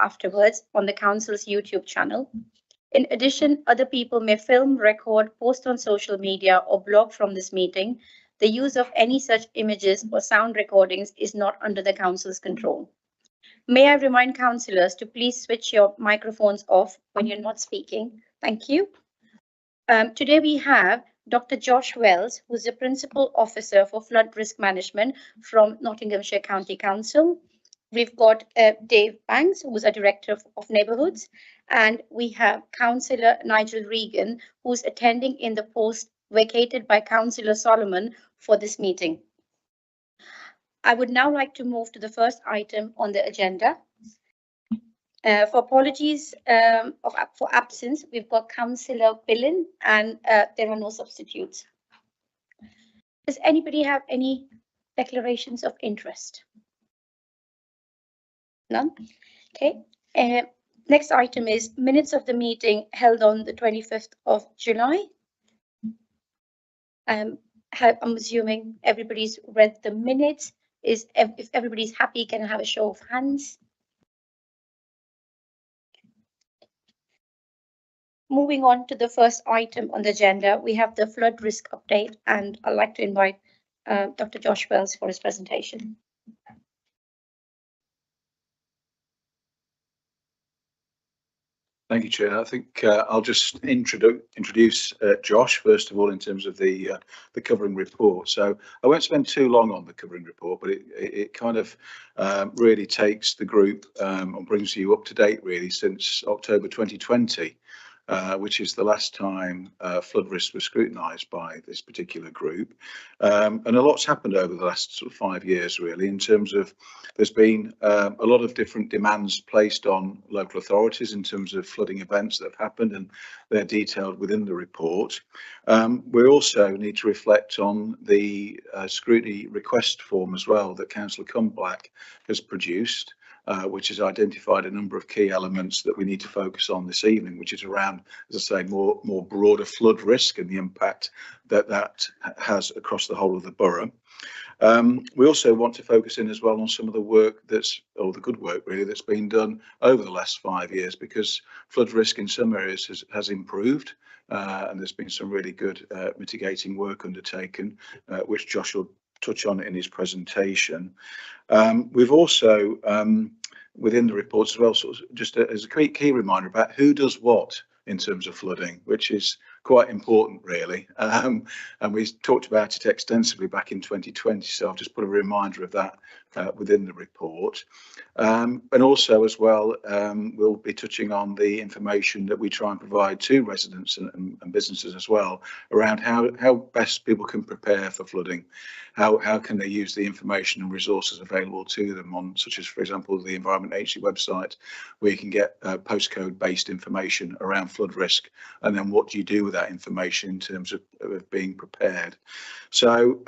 afterwards on the Council's YouTube channel. In addition, other people may film, record, post on social media, or blog from this meeting. The use of any such images or sound recordings is not under the Council's control. May I remind councillors to please switch your microphones off when you're not speaking. Thank you. Today we have Dr. Josh Wells, who's the Principal Officer for Flood Risk Management from Nottinghamshire County Council. We've got Dave Banks, who's a Director of Neighbourhoods, and we have Councillor Nigel Regan, who's attending in the post vacated by Councillor Solomon for this meeting. I would now like to move to the first item on the agenda. For apologies for absence, we've got Councillor Billin, and there are no substitutes. Does anybody have any declarations of interest? None? Okay. Next item is minutes of the meeting held on the 25th of July. I'm assuming everybody's read the minutes. If everybody's happy, can I have a show of hands? Moving on to the first item on the agenda, we have the flood risk update, and I'd like to invite Dr. Josh Wells for his presentation. Thank you, Chair. I think I'll just introduce Josh, first of all, in terms of the covering report. So I won't spend too long on the covering report, but it kind of really takes the group and brings you up to date, really, since October 2020. Which is the last time flood risks were scrutinised by this particular group. And a lot's happened over the last sort of 5 years, really, in terms of there's been a lot of different demands placed on local authorities in terms of flooding events that have happened, and they're detailed within the report. We also need to reflect on the scrutiny request form as well that Councillor Cumblack has produced. Which has identified a number of key elements that we need to focus on this evening, which is around, as I say, more broader flood risk and the impact that has across the whole of the borough. We also want to focus in as well on some of the work the good work really, that's been done over the last 5 years, because flood risk in some areas has improved, and there's been some really good mitigating work undertaken, which Josh will touch on in his presentation. We've also, within the reports as well, sort of just as a key reminder about who does what in terms of flooding, which is quite important, really. And we talked about it extensively back in 2020, so I'll just put a reminder of that within the report. And also as well, we'll be touching on the information that we try and provide to residents and businesses as well around how best people can prepare for flooding. How can they use the information and resources available to them on, such as, for example, the Environment Agency website, where you can get postcode based information around flood risk, and then what do you do with that information in terms of being prepared. So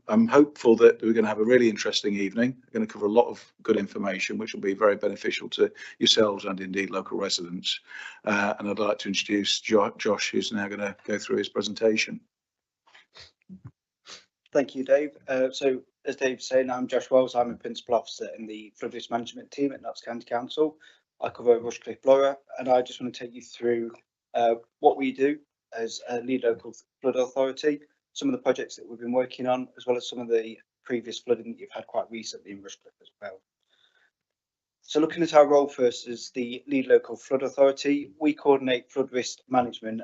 I'm hopeful that we're going to have a really interesting evening. We're going to cover a lot of good information, which will be very beneficial to yourselves and indeed local residents. And I'd like to introduce Josh, who's now going to go through his presentation. Thank you, Dave. So as Dave said, I'm Josh Wells. I'm a Principal Officer in the Flood Risk Management team at Notts County Council. I cover Rushcliffe Borough, and I just want to take you through what we do as a lead local flood authority, some of the projects that we've been working on, as well as some of the previous flooding that you've had quite recently in Rushcliffe as well. So looking at our role first as the lead local flood authority, we coordinate flood risk management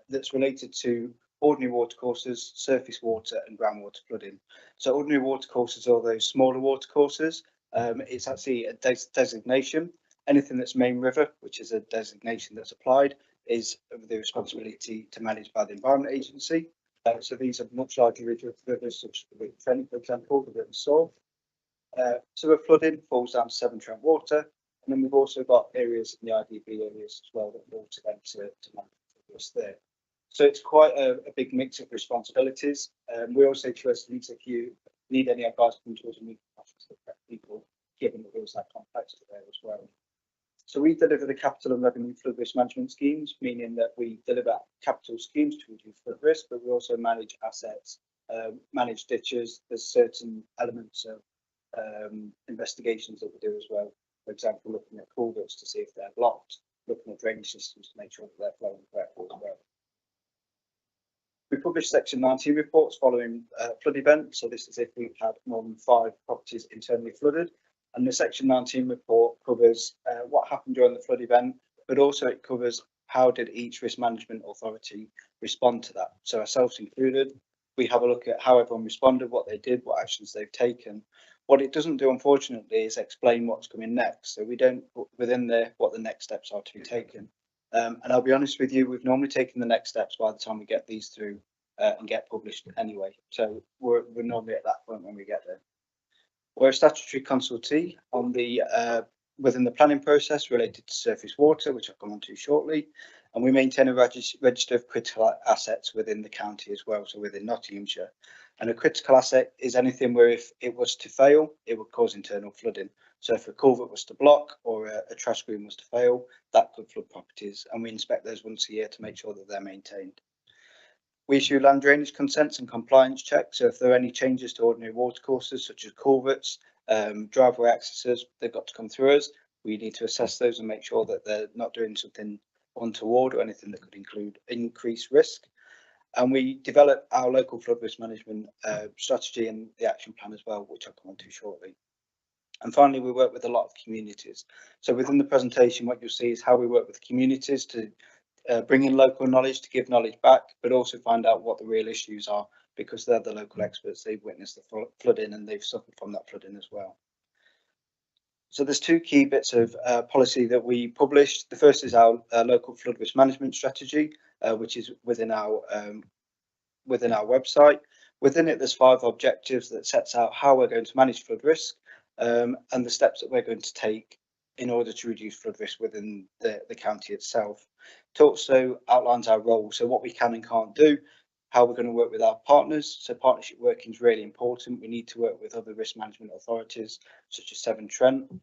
that's related to ordinary watercourses, surface water and groundwater flooding. So ordinary watercourses are those smaller watercourses. It's actually a designation. Anything that's main river, which is a designation that's applied, is the responsibility to manage by the Environment Agency. So these are much larger rivers, such as the Trent, for example, the River Soar. Sewer flooding falls down to Severn Trent Water, and then we've also got areas in the IDB areas as well that fall to them to manage us there. So it's quite a big mix of responsibilities. We also to residents, if you need any advice from us, and we can to the people, given that there's that complexity there as well. So we deliver the capital and revenue flood risk management schemes, meaning that we deliver capital schemes to reduce flood risk, but we also manage assets, manage ditches. There's certain elements of investigations that we do as well. For example, looking at culverts to see if they're blocked, looking at drainage systems to make sure that they're flowing correctly as well. We publish Section 19 reports following flood events. So this is if we've had more than 5 properties internally flooded. And the Section 19 report covers what happened during the flood event, but also it covers how did each risk management authority respond to that. So ourselves included, we have a look at how everyone responded, what they did, what actions they've taken. What it doesn't do, unfortunately, is explain what's coming next. So we don't put within there what the next steps are to be taken. And I'll be honest with you, we've normally taken the next steps by the time we get these through and get published anyway. So we're normally at that point when we get there. We're a statutory consultee on the within the planning process related to surface water, which I'll come on to shortly. And we maintain a register of critical assets within the county as well, so within Nottinghamshire. And a critical asset is anything where if it was to fail, it would cause internal flooding. So if a culvert was to block or a trash screen was to fail, that could flood properties. And we inspect those once a year to make sure that they're maintained. We issue land drainage consents and compliance checks. So if there are any changes to ordinary watercourses, such as culverts, driveway accesses, they've got to come through us. We need to assess those and make sure that they're not doing something untoward or anything that could include increased risk. And we develop our local flood risk management strategy and the action plan as well, which I'll come on to shortly. And finally, we work with a lot of communities. So within the presentation, what you'll see is how we work with communities to bring in local knowledge, to give knowledge back, but also find out what the real issues are, because they're the local experts. They've witnessed the flooding and they've suffered from that flooding as well. So there's 2 key bits of policy that we published. The first is our local flood risk management strategy, which is within our website. Within it, there's 5 objectives that sets out how we're going to manage flood risk and the steps that we're going to take in order to reduce flood risk within the county itself. It also outlines our role, so what we can and can't do, how we're going to work with our partners. So partnership working is really important. We need to work with other risk management authorities, such as Severn Trent,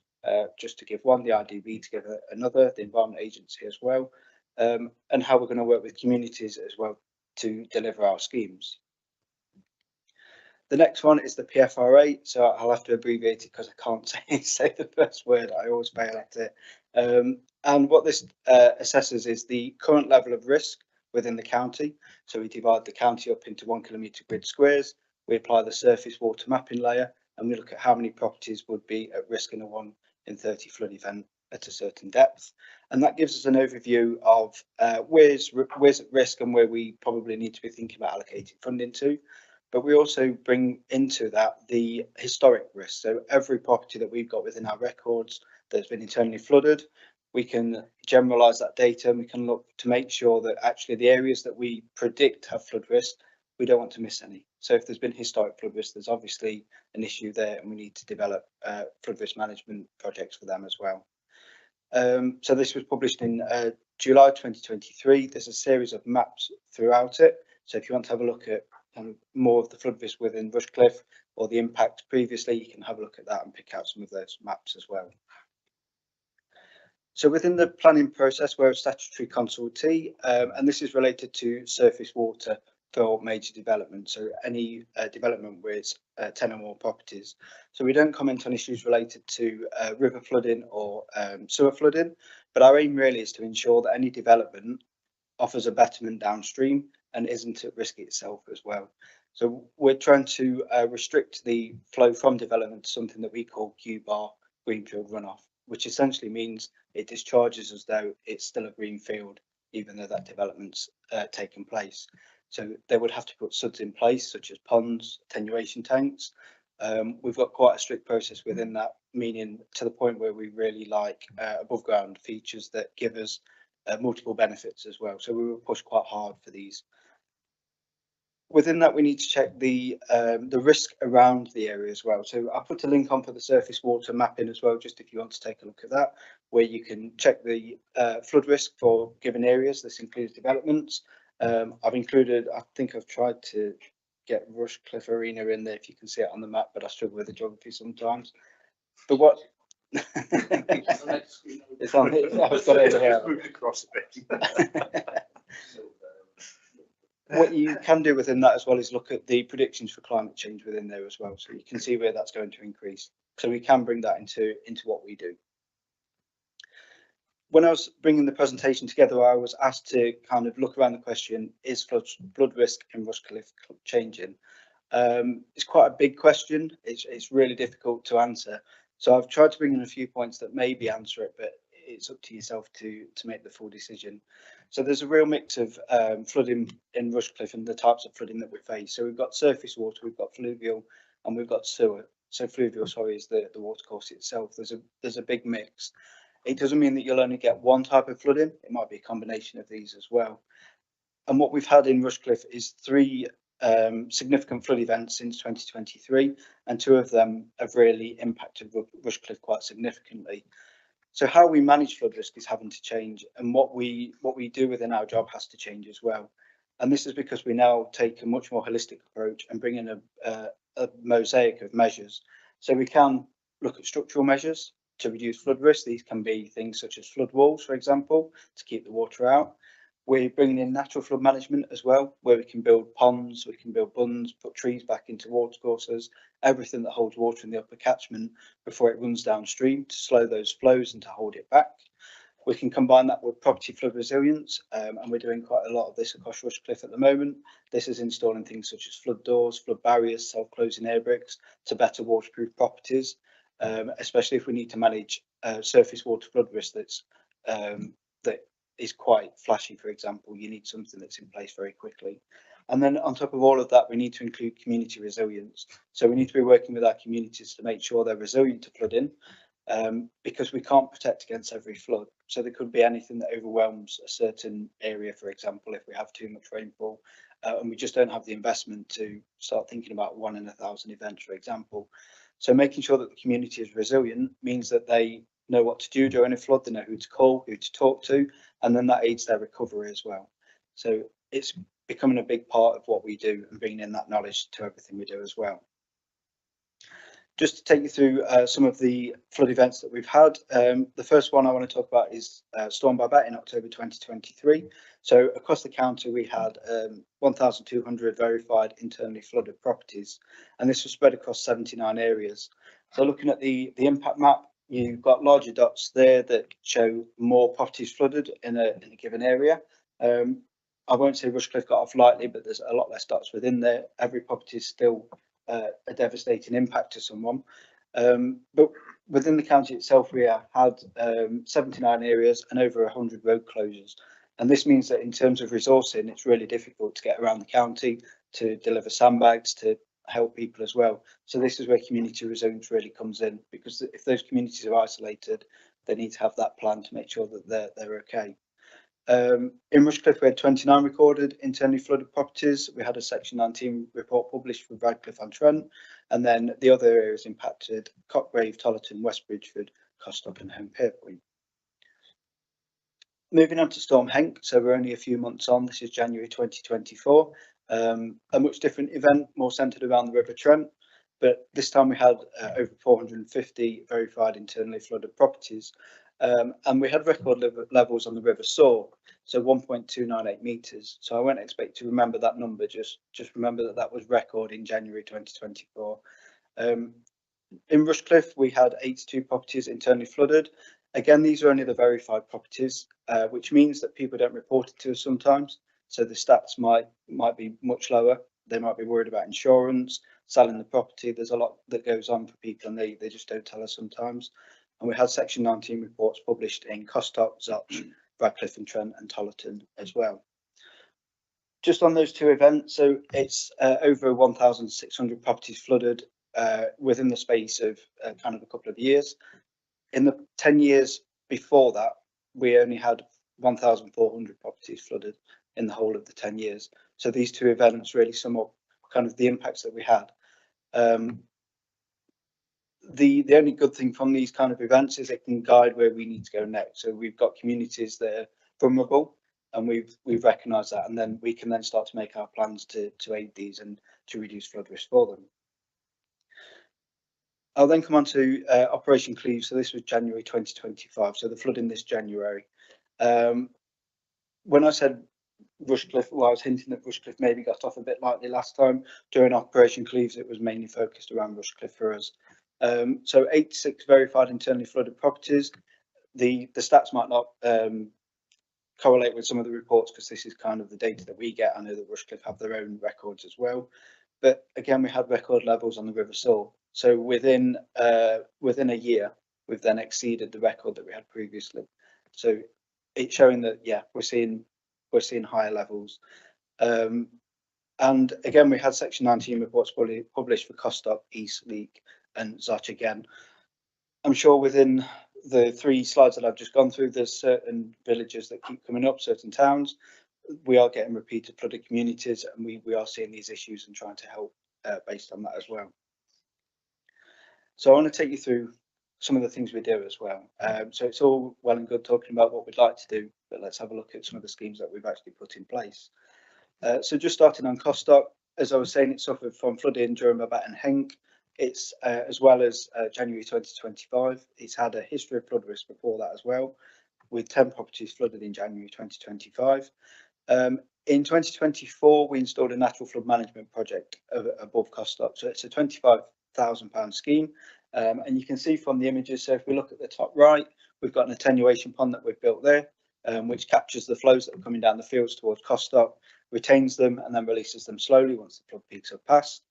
just to give one, the IDB to give another, the Environment Agency as well, and how we're going to work with communities as well to deliver our schemes. The next one is the PFRA, so I'll have to abbreviate it because I can't say the first word. I always fail at it. And what this assesses is the current level of risk within the county. So we divide the county up into 1 kilometre grid squares. We apply the surface water mapping layer, and we look at how many properties would be at risk in a 1 in 30 flood event at a certain depth. And that gives us an overview of where's at risk and where we probably need to be thinking about allocating funding to. But we also bring into that the historic risk. So every property that we've got within our records that's been internally flooded, we can generalise that data and we can look to make sure that actually the areas that we predict have flood risk, we don't want to miss any. So if there's been historic flood risk, there's obviously an issue there and we need to develop flood risk management projects for them as well. So this was published in July 2023. There's a series of maps throughout it. So if you want to have a look at more of the flood risk within Rushcliffe or the impact previously, you can have a look at that and pick out some of those maps as well. So within the planning process, we're a statutory consultee, and this is related to surface water for major development. So any development with 10 or more properties. So we don't comment on issues related to river flooding or sewer flooding, but our aim really is to ensure that any development offers a betterment downstream and isn't at risk itself as well. So we're trying to restrict the flow from development to something that we call Q-bar greenfield runoff, which essentially means it discharges as though it's still a green field, even though that development's taken place. So they would have to put SUDs in place, such as ponds, attenuation tanks. We've got quite a strict process within that, meaning to the point where we really like above ground features that give us multiple benefits as well. So we will push quite hard for these. Within that, we need to check the risk around the area as well. So I'll put a link on for the surface water mapping as well, just if you want to take a look at that, where you can check the flood risk for given areas. This includes developments. I've included, I think I've tried to get Rushcliffe Arena in there if you can see it on the map, but I struggle with the geography sometimes. But what it's on it. I've got it here. Move across a bit. What you can do within that as well is look at the predictions for climate change within there as well, so you can see where that's going to increase. So we can bring that into what we do. when I was bringing the presentation together, I was asked to kind of look around the question, is flood risk in Rushcliffe changing? It's quite a big question. It's really difficult to answer. So I've tried to bring in a few points that maybe answer it, but it's up to yourself to make the full decision. So there's a real mix of flooding in Rushcliffe and the types of flooding that we face. So we've got surface water, we've got fluvial, and we've got sewer. So fluvial, sorry, is the watercourse itself. There's a big mix. It doesn't mean that you'll only get one type of flooding. It might be a combination of these as well. And what we've had in Rushcliffe is three significant flood events since 2023, and two of them have really impacted Rushcliffe quite significantly. So how we manage flood risk is having to change, and what we do within our job has to change as well. And this is because we now take a much more holistic approach and bring in a mosaic of measures. So we can look at structural measures to reduce flood risk. These can be things such as flood walls, for example, to keep the water out. We're bringing in natural flood management as well, where we can build ponds, we can build bunds, put trees back into watercourses, everything that holds water in the upper catchment before it runs downstream to slow those flows and to hold it back. We can combine that with property flood resilience, and we're doing quite a lot of this across Rushcliffe at the moment. This is installing things such as flood doors, flood barriers, self-closing air bricks to better waterproof properties, especially if we need to manage surface water flood risk that is quite flashy, for example. You need something that's in place very quickly. And then on top of all of that, we need to include community resilience. So we need to be working with our communities to make sure they're resilient to flooding, because we can't protect against every flood. So there could be anything that overwhelms a certain area, for example, if we have too much rainfall, and we just don't have the investment to start thinking about 1 in 1,000 events, for example. So making sure that the community is resilient means that they know what to do during a flood, they know who to call, who to talk to, and then that aids their recovery as well. So it's becoming a big part of what we do and bringing in that knowledge to everything we do as well. Just to take you through some of the flood events that we've had. The first one I want to talk about is Storm Babette in October 2023. So across the county, we had 1,200 verified internally flooded properties, and this was spread across 79 areas. So looking at the impact map, you've got larger dots there that show more properties flooded in a given area. I won't say Rushcliffe got off lightly, but there's a lot less dots within there. Every property is still a devastating impact to someone. But within the county itself, we had 79 areas and over 100 road closures. And this means that in terms of resourcing, it's really difficult to get around the county to deliver sandbags, to help people as well. So this is where community resilience really comes in, because if those communities are isolated, they need to have that plan to make sure that they're okay. In Rushcliffe, we had 29 recorded internally flooded properties. We had a Section 19 report published for Radcliffe and Trent, and then the other areas impacted: Cockgrave, Tollerton, West Bridgeford, Costock and Home Pierpoint. Moving on to Storm Henk, so we're only a few months on. This is January 2024. A much different event, more centred around the River Trent, but this time we had over 450 verified internally flooded properties. And we had record levels on the River Soar, so 1.298 metres. So I won't expect to remember that number, just remember that that was record in January 2024. In Rushcliffe, we had 82 properties internally flooded. Again, these are only the verified properties, which means that people don't report it to us sometimes. So the stats might be much lower. They might be worried about insurance, selling the property. There's a lot that goes on for people, and they just don't tell us sometimes. And we had Section 19 reports published in Costock, Zotch, Radcliffe and Trent and Tollerton as well. Just on those two events, so it's over 1,600 properties flooded within the space of kind of a couple of years. In the 10 years before that, we only had 1,400 properties flooded in the whole of the 10 years. So these two events really sum up kind of the impacts that we had. The only good thing from these kind of events is it can guide where we need to go next. So we've got communities that are vulnerable, and we've recognised that, and then we can then start to make our plans to aid these and to reduce flood risk for them. I'll then come on to Operation Cleave. So this was January 2025, so the flooding this January. When I said Rushcliffe, well, I was hinting that Rushcliffe maybe got off a bit lightly last time. During Operation Cleaves, it was mainly focused around Rushcliffe for us. So 86 verified internally flooded properties. the stats might not correlate with some of the reports because this is kind of the data that we get. I know that Rushcliffe have their own records as well, but again, we had record levels on the River Soar. So within a year, we've then exceeded the record that we had previously. So it's showing that, yeah, we're seeing higher levels. And again, we had Section 19 reports published for Costock, East, Leek and Zoch again. I'm sure within the 3 slides that I've just gone through, there's certain villages that keep coming up, certain towns. We are getting repeated flooded communities, and we are seeing these issues and trying to help based on that as well. So I want to take you through some of the things we do as well. So it's all well and good talking about what we'd like to do, but let's have a look at some of the schemes that we've actually put in place. So just starting on Costock, as I was saying, it suffered from flooding during Mabat and Henk. It's as well as January 2025. It's had a history of flood risk before that as well, with 10 properties flooded in January 2025. In 2024, we installed a natural flood management project above Costock. So it's a £25,000 scheme. And you can see from the images, so if we look at the top right, we've got an attenuation pond that we've built there, which captures the flows that are coming down the fields towards Costock, retains them and then releases them slowly once the flood peaks have passed.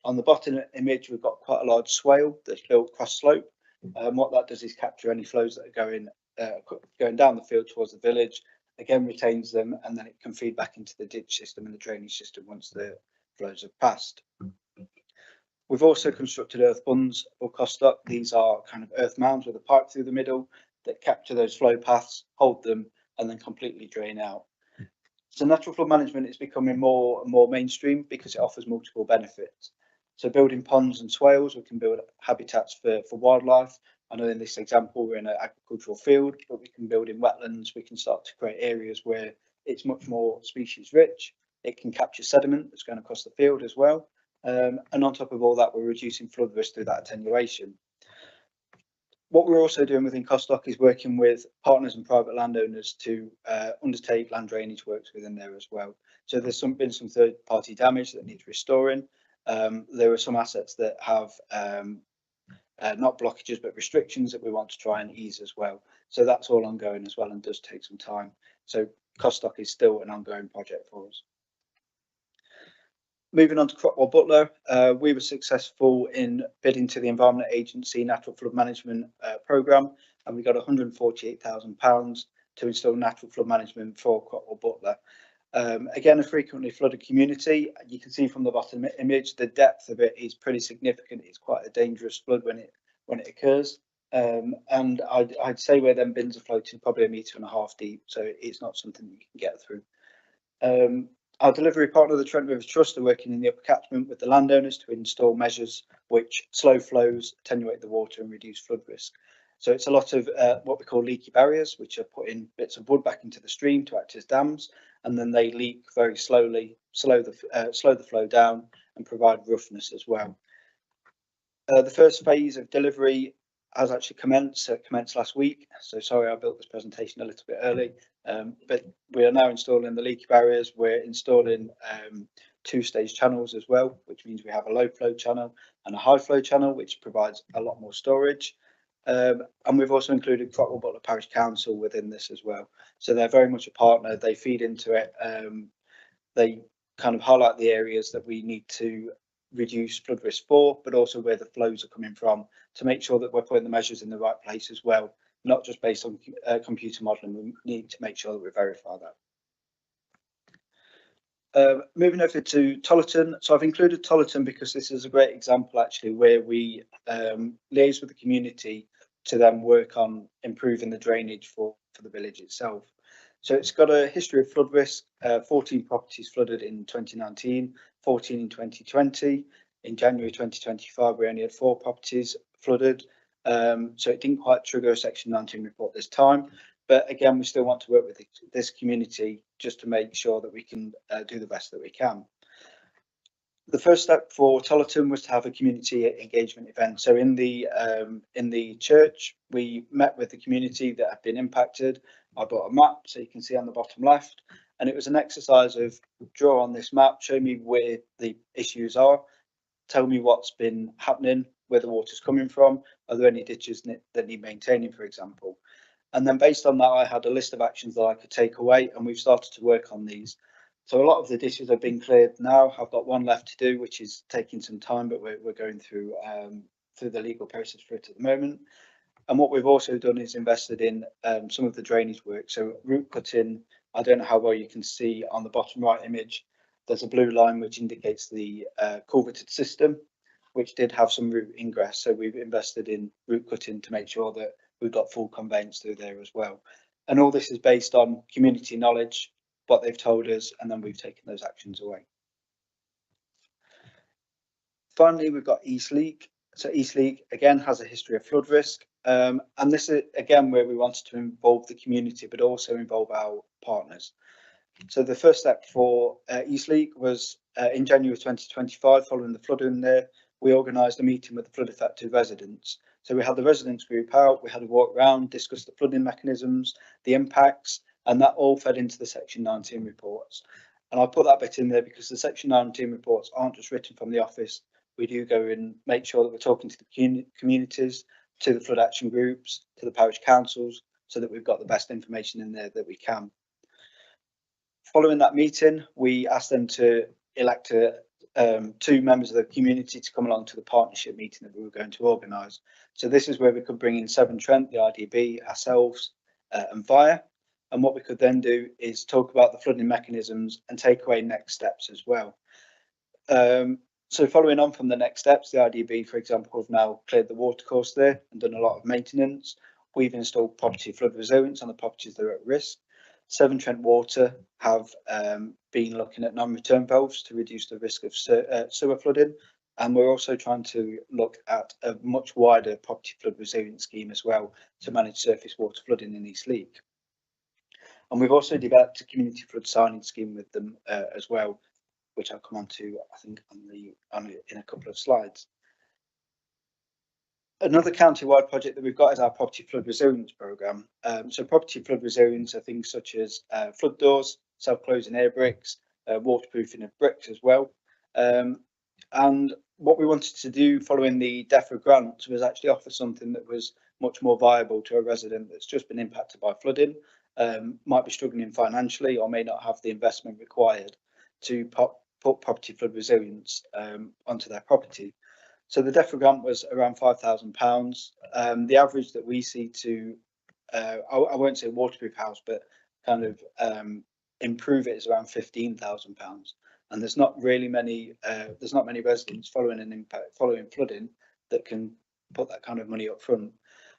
On the bottom image, we've got quite a large swale that's built cross slope. What that does is capture any flows that are going down the field towards the village, again retains them, and then it can feed back into the ditch system and the drainage system once the flows have passed. We've also constructed earth bunds for Costock. These are kind of earth mounds with a pipe through the middle that capture those flow paths, hold them, and then completely drain out. So natural flood management is becoming more and more mainstream because it offers multiple benefits. So building ponds and swales, we can build habitats for wildlife. I know in this example, we're in an agricultural field, but we can build in wetlands. We can start to create areas where it's much more species rich. It can capture sediment that's going across the field as well. And on top of all that, we're reducing flood risk through that attenuation. What we're also doing within Costock is working with partners and private landowners to undertake land drainage works within there as well. So there's been some third-party damage that needs restoring. There are some assets that have not blockages but restrictions that we want to try and ease as well. So that's all ongoing as well and does take some time. So Costock is still an ongoing project for us. Moving on to Crockwell Butler, we were successful in bidding to the Environment Agency Natural Flood Management Programme, and we got £148,000 to install natural flood management for Crockwell Butler. Again, a frequently flooded community. You can see from the bottom image, the depth of it is pretty significant. It's quite a dangerous flood when it occurs. And I'd say where them bins are floating probably 1.5 meters deep, so it's not something you can get through. Our delivery partner, the Trent Rivers Trust, are working in the upper catchment with the landowners to install measures which slow flows, attenuate the water and reduce flood risk. So it's a lot of what we call leaky barriers, which are putting bits of wood back into the stream to act as dams, and then they leak very slowly, slow the flow down and provide roughness as well. The first phase of delivery has actually commenced last week. So sorry, I built this presentation a little bit early, but we are now installing the leaky barriers. We're installing 2-stage channels as well, which means we have a low flow channel and a high flow channel, which provides a lot more storage. And we've also included Crockwell Butler Parish Council within this as well. So they're very much a partner. They feed into it. They kind of highlight the areas that we need to reduce flood risk for, but also where the flows are coming from to make sure that we're putting the measures in the right place as well, not just based on computer modelling. We need to make sure that we verify that. Moving over to Tollerton. So I've included Tollerton because this is a great example actually where we liaise with the community to then work on improving the drainage for the village itself. So it's got a history of flood risk, 14 properties flooded in 2019, 14 in 2020. In January 2025, we only had 4 properties flooded. So it didn't quite trigger a Section 19 report this time. But again, we still want to work with this community just to make sure that we can do the best that we can. The first step for Tollerton was to have a community engagement event. So in the church, we met with the community that have been impacted. I brought a map, so you can see on the bottom left, and it was an exercise of draw on this map, show me where the issues are, tell me what's been happening, where the water's coming from, are there any ditches that need maintaining, for example. And then based on that, I had a list of actions that I could take away, and we've started to work on these. So a lot of the dishes have been cleared now. I've got one left to do, which is taking some time, but we're going through the legal process for it at the moment. And what we've also done is invested in some of the drainage work. So root cutting, I don't know how well you can see on the bottom right image, there's a blue line which indicates the culverted system, which did have some root ingress. So we've invested in root cutting to make sure that we've got full conveyance through there as well. And all this is based on community knowledge, what they've told us, and then we've taken those actions away. Finally, we've got Eastleigh. So Eastleigh, again, has a history of flood risk. And this is, again, where we wanted to involve the community, but also involve our partners. So the first step for Eastleigh was in January 2025, following the flooding there, we organised a meeting with the flood affected residents. So we had the residents group out, we had a walk around, discuss the flooding mechanisms, the impacts, and that all fed into the Section 19 reports. And I'll put that bit in there because the Section 19 reports aren't just written from the office. We do go and make sure that we're talking to the communities, to the flood action groups, to the parish councils, so that we've got the best information in there that we can. Following that meeting, we asked them to elect two members of the community to come along to the partnership meeting that we were going to organise. So this is where we could bring in Severn Trent, the IDB, ourselves, and Fire. And what we could then do is talk about the flooding mechanisms and take away next steps as well. So following on from the next steps, the IDB, for example, have now cleared the watercourse there and done a lot of maintenance. We've installed property flood resilience on the properties that are at risk. Severn Trent Water have been looking at non-return valves to reduce the risk of sewer flooding. And we're also trying to look at a much wider property flood resilience scheme as well to manage surface water flooding in Eastleigh. And we've also developed a community flood signing scheme with them as well, which I'll come on to, I think, in a couple of slides. Another county-wide project that we've got is our property flood resilience programme. So property flood resilience are things such as flood doors, self-closing air bricks, waterproofing of bricks as well. And what we wanted to do following the DEFRA grant was actually offer something that was much more viable to a resident that's just been impacted by flooding, might be struggling financially or may not have the investment required to put property flood resilience onto their property. So the DEFRA grant was around £5,000. The average that we see to, I won't say waterproof house, but kind of improve it is around £15,000. And there's not really many, there's not many residents following flooding that can put that kind of money up front.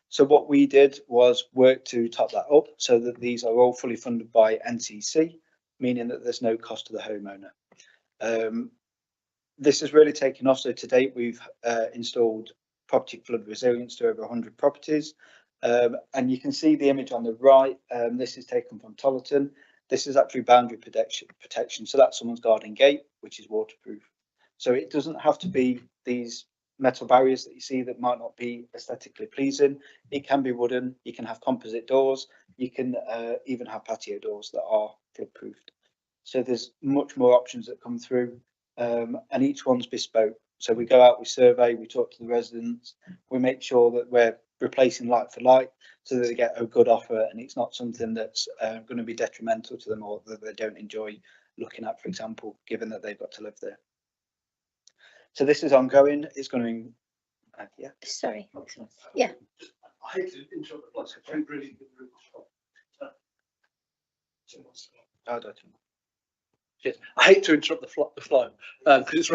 So what we did was work to top that up so that these are all fully funded by NCC, meaning that there's no cost to the homeowner. This has really taken off. So to date, we've installed property flood resilience to over 100 properties. And you can see the image on the right. This is taken from Tollerton. This is actually boundary protection. So that's someone's garden gate, which is waterproof. So it doesn't have to be these metal barriers that you see that might not be aesthetically pleasing. It can be wooden. You can have composite doors. You can even have patio doors that are flood proofed. So there's much more options that come through. And each one's bespoke. So we go out, we survey, we talk to the residents, we make sure that we're replacing like for like so that they get a good offer and it's not something that's going to be detrimental to them or that they don't enjoy looking at, for example, given that they've got to live there. So this is ongoing. It's going to, yeah. Sorry. Yeah. I hate to interrupt the plot. I really good. I don't know. Yes, I hate to interrupt the flow because it's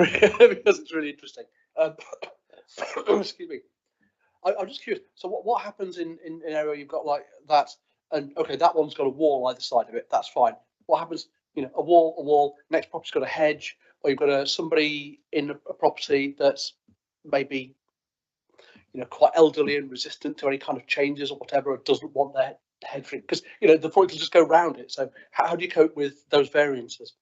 really interesting. Excuse me. I'm just curious. So what happens in an area you've got like that, and okay, that one's got a wall either side of it. That's fine. What happens? You know, a wall. Next property's got a hedge, or you've got somebody in a property that's maybe, you know, quite elderly and resistant to any kind of changes or whatever, or doesn't want their hedge because you know the point will just go round it. So how do you cope with those variances?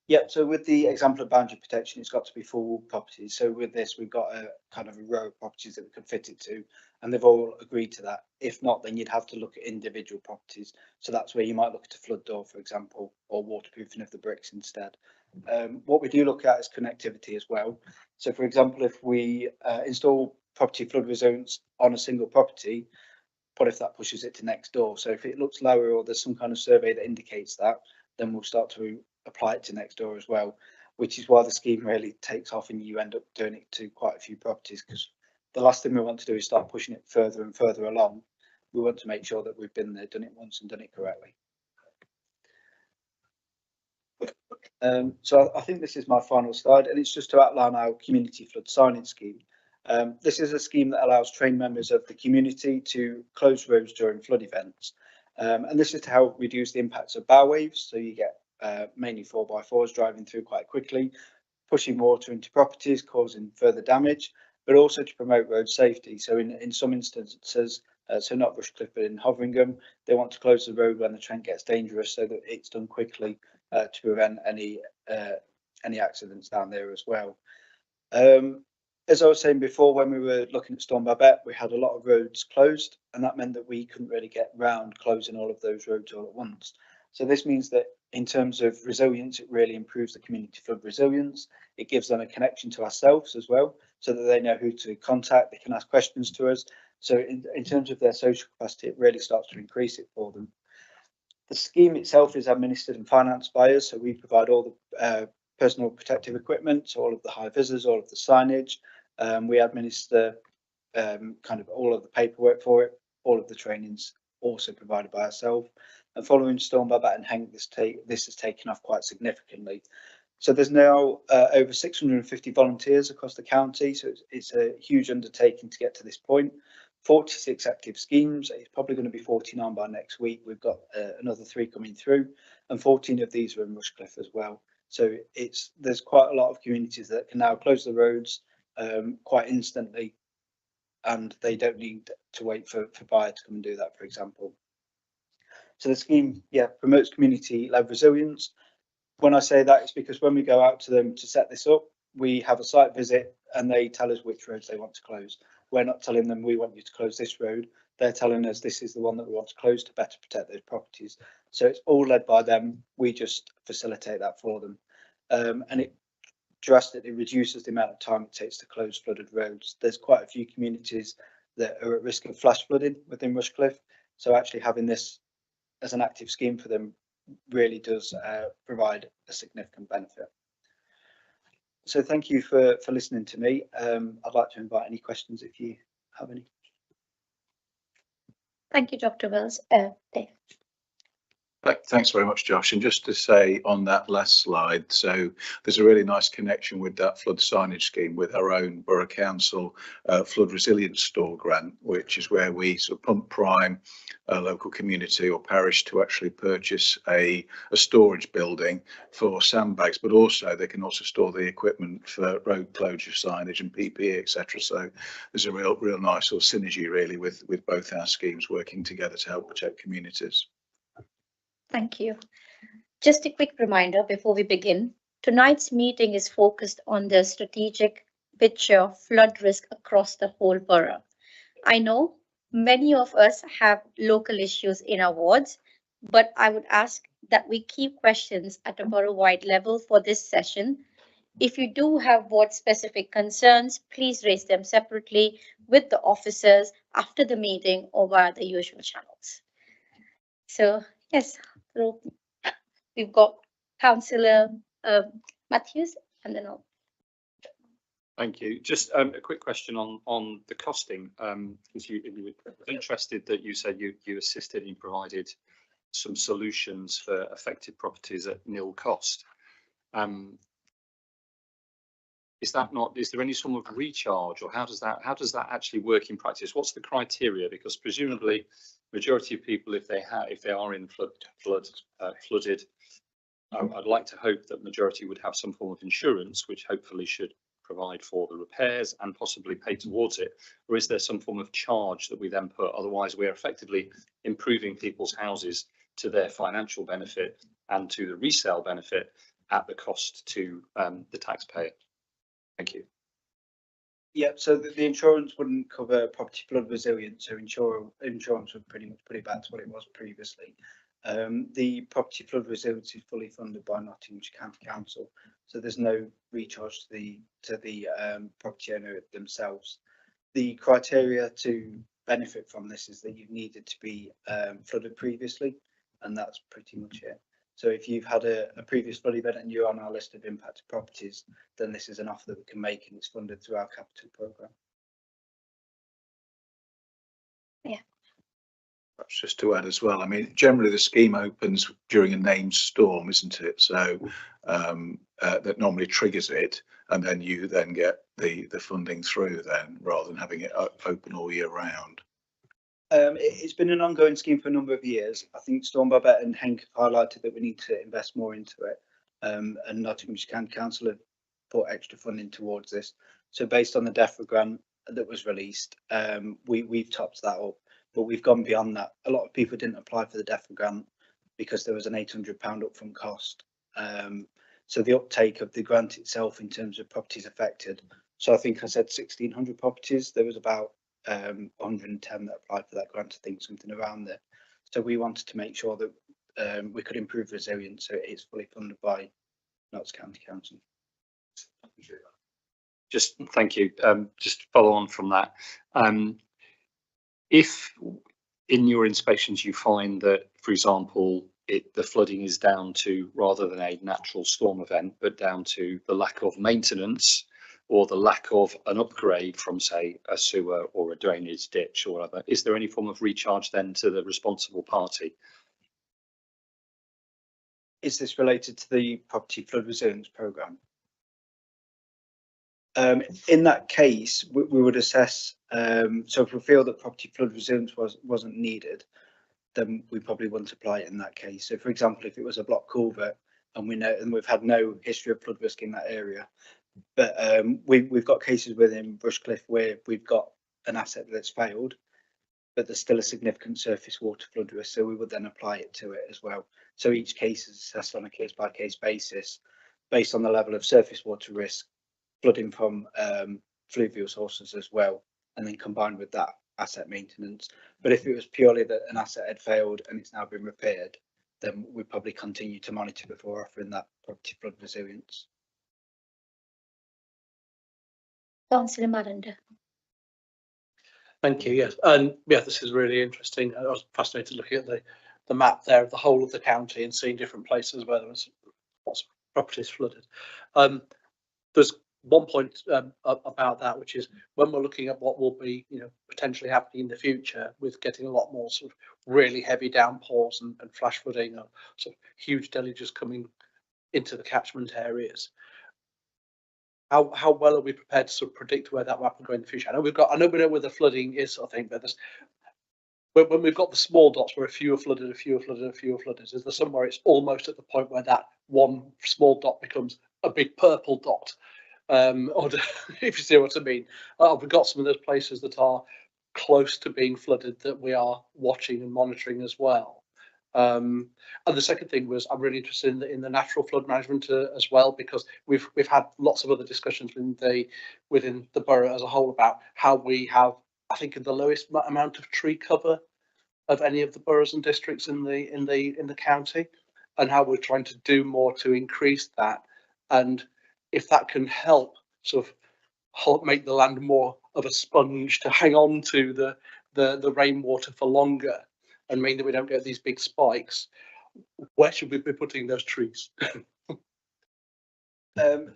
Yeah, so with the example of boundary protection, it's got to be full properties. So with this, we've got a kind of a row of properties that we could fit it to, and they've all agreed to that. If not, then you'd have to look at individual properties. So that's where you might look at a flood door, for example, or waterproofing of the bricks instead. What we do look at is connectivity as well. So for example, if we install property flood resilience on a single property, what if that pushes it to next door? So if it looks lower or there's some kind of survey that indicates that, then we'll start to apply it to next door as well, which is why the scheme really takes off and you end up doing it to quite a few properties, because the last thing we want to do is start pushing it further and further along. We want to make sure that we've been there, done it once and done it correctly. So I think this is my final slide, and it's just to outline our community flood signage scheme. This is a scheme that allows trained members of the community to close roads during flood events. And this is to help reduce the impacts of bow waves. So you get mainly 4x4s driving through quite quickly, pushing water into properties, causing further damage, but also to promote road safety. So in some instances, so not Rushcliffe, but in Hoveringham, they want to close the road when the Trent gets dangerous so that it's done quickly to prevent any accidents down there as well. As I was saying before, when we were looking at Storm Babette, we had a lot of roads closed, and that meant that we couldn't really get round closing all of those roads all at once. So this means that in terms of resilience, it really improves the community flood resilience. It gives them a connection to ourselves as well, so that they know who to contact, they can ask questions to us. So in terms of their social capacity, it really starts to increase it for them. The scheme itself is administered and financed by us, so we provide all the personal protective equipment, so all of the high visors, all of the signage. We administer kind of all of the paperwork for it, all of the trainings also provided by ourselves. And following Storm Babette and Henk, this has taken off quite significantly. So there's now over 650 volunteers across the county, so it's a huge undertaking to get to this point. 46 active schemes. It's probably going to be 49 by next week. We've got another 3 coming through, and 14 of these are in Rushcliffe as well. So there's quite a lot of communities that can now close the roads quite instantly, and they don't need to wait for buyer to come and do that, for example. So the scheme, promotes community-led resilience. When I say that, it's because when we go out to them to set this up, we have a site visit and they tell us which roads they want to close. We're not telling them we want you to close this road. They're telling us this is the one that we want to close to better protect those properties. So it's all led by them. We just facilitate that for them. And it drastically reduces the amount of time it takes to close flooded roads. There's quite a few communities that are at risk of flash flooding within Rushcliffe. So actually having this as an active scheme for them really does provide a significant benefit. So thank you for listening to me. I'd like to invite any questions if you have any. Thank you, Dr. Wells. Dave. Thanks very much, Josh. And just to say on that last slide, so there's a really nice connection with that flood signage scheme with our own Borough Council flood resilience store grant, which is where we sort of pump prime a local community or parish to actually purchase a storage building for sandbags, but also they can also store the equipment for road closure signage and PPE, etc. So there's a real nice sort of synergy really with both our schemes working together to help protect communities. Thank you. Just a quick reminder before we begin. Tonight's meeting is focused on the strategic picture of flood risk across the whole borough. I know many of us have local issues in our wards, but I would ask that we keep questions at a borough-wide level for this session. If you do have ward-specific concerns, please raise them separately with the officers after the meeting or via the usual channels. So, yes, so we've got Councillor Matthews, and then I'll. Thank you. Just a quick question on the costing, because you were interested that you said you assisted and provided some solutions for affected properties at nil cost. Is there any sort of recharge, or how does that actually work in practice? What's the criteria? Because presumably majority of people, if they are in flooded, I'd like to hope that majority would have some form of insurance, which hopefully should provide for the repairs and possibly pay towards it. Or is there some form of charge that we then put? Otherwise, we're effectively improving people's houses to their financial benefit and to the resale benefit at the cost to the taxpayer. Thank you. Yeah, so the insurance wouldn't cover property flood resilience, so insurance would pretty much put it back to what it was previously. The property flood resilience is fully funded by Nottinghamshire County Council, so there's no recharge to the property owner themselves. The criteria to benefit from this is that you've needed to be flooded previously, and that's pretty much it. So if you've had a previous flood event and you're on our list of impacted properties, then this is an offer that we can make, and it's funded through our capital programme. Perhaps just to add as well, I mean, generally the scheme opens during a named storm, isn't it? So that normally triggers it, and then you then get the funding through then, rather than having it open all year round. It's been an ongoing scheme for a number of years. I think Storm Babette and Henk have highlighted that we need to invest more into it, and Nottinghamshire County Council have put extra funding towards this. So based on the DEFRA grant that was released, we've topped that up, but we've gone beyond that. A lot of people didn't apply for the DEFRA grant because there was an £800 upfront cost. So the uptake of the grant itself in terms of properties affected, so I think I said 1,600 properties, there was about 110 that applied for that grant, I think something around there. So we wanted to make sure that we could improve resilience, so it's fully funded by Notts County Council. Just thank you. Just to follow on from that, if in your inspections you find that, for example, the flooding is down to, rather than a natural storm event, but down to the lack of maintenance or the lack of an upgrade from, say, a sewer or a drainage ditch or whatever, is there any form of recharge then to the responsible party? Is this related to the property flood resilience programme? In that case, we would assess, so if we feel that property flood resilience wasn't needed, then we probably wouldn't apply it in that case. So for example, if it was a block culvert and we've had no history of flood risk in that area, but we've got cases within Rushcliffe where we've got an asset that's failed, but there's still a significant surface water flood risk, so we would then apply it to it as well. So each case is assessed on a case by case basis based on the level of surface water risk, flooding from fluvial sources as well, and then combined with that asset maintenance. But if it was purely that an asset had failed and it's now been repaired, then we probably continue to monitor before offering that property flood resilience. Councillor Maranda. Thank you. Yes, and yeah, this is really interesting. I was fascinated looking at the map there of the whole of the county and seeing different places where there was lots of properties flooded. There's one point about that, which is when we're looking at what will be, potentially happening in the future with getting a lot more sort of really heavy downpours and flash flooding or sort of huge deluges coming into the catchment areas. How well are we prepared to sort of predict where that will go in the future? I know we know where the flooding is, I think, but when we've got the small dots where a few are flooded, a few are flooded, a few are flooded, is there somewhere it's almost at the point where that one small dot becomes a big purple dot? Or if you see what I mean, we've got some of those places that are close to being flooded that we are watching and monitoring as well. And the second thing was I'm really interested in the natural flood management as well, because we've had lots of other discussions within the borough as a whole about how we have, I think, the lowest amount of tree cover of any of the boroughs and districts in the county, and how we're trying to do more to increase that. And if that can help sort of make the land more of a sponge to hang on to the rainwater for longer and mean that we don't get these big spikes, where should we be putting those trees?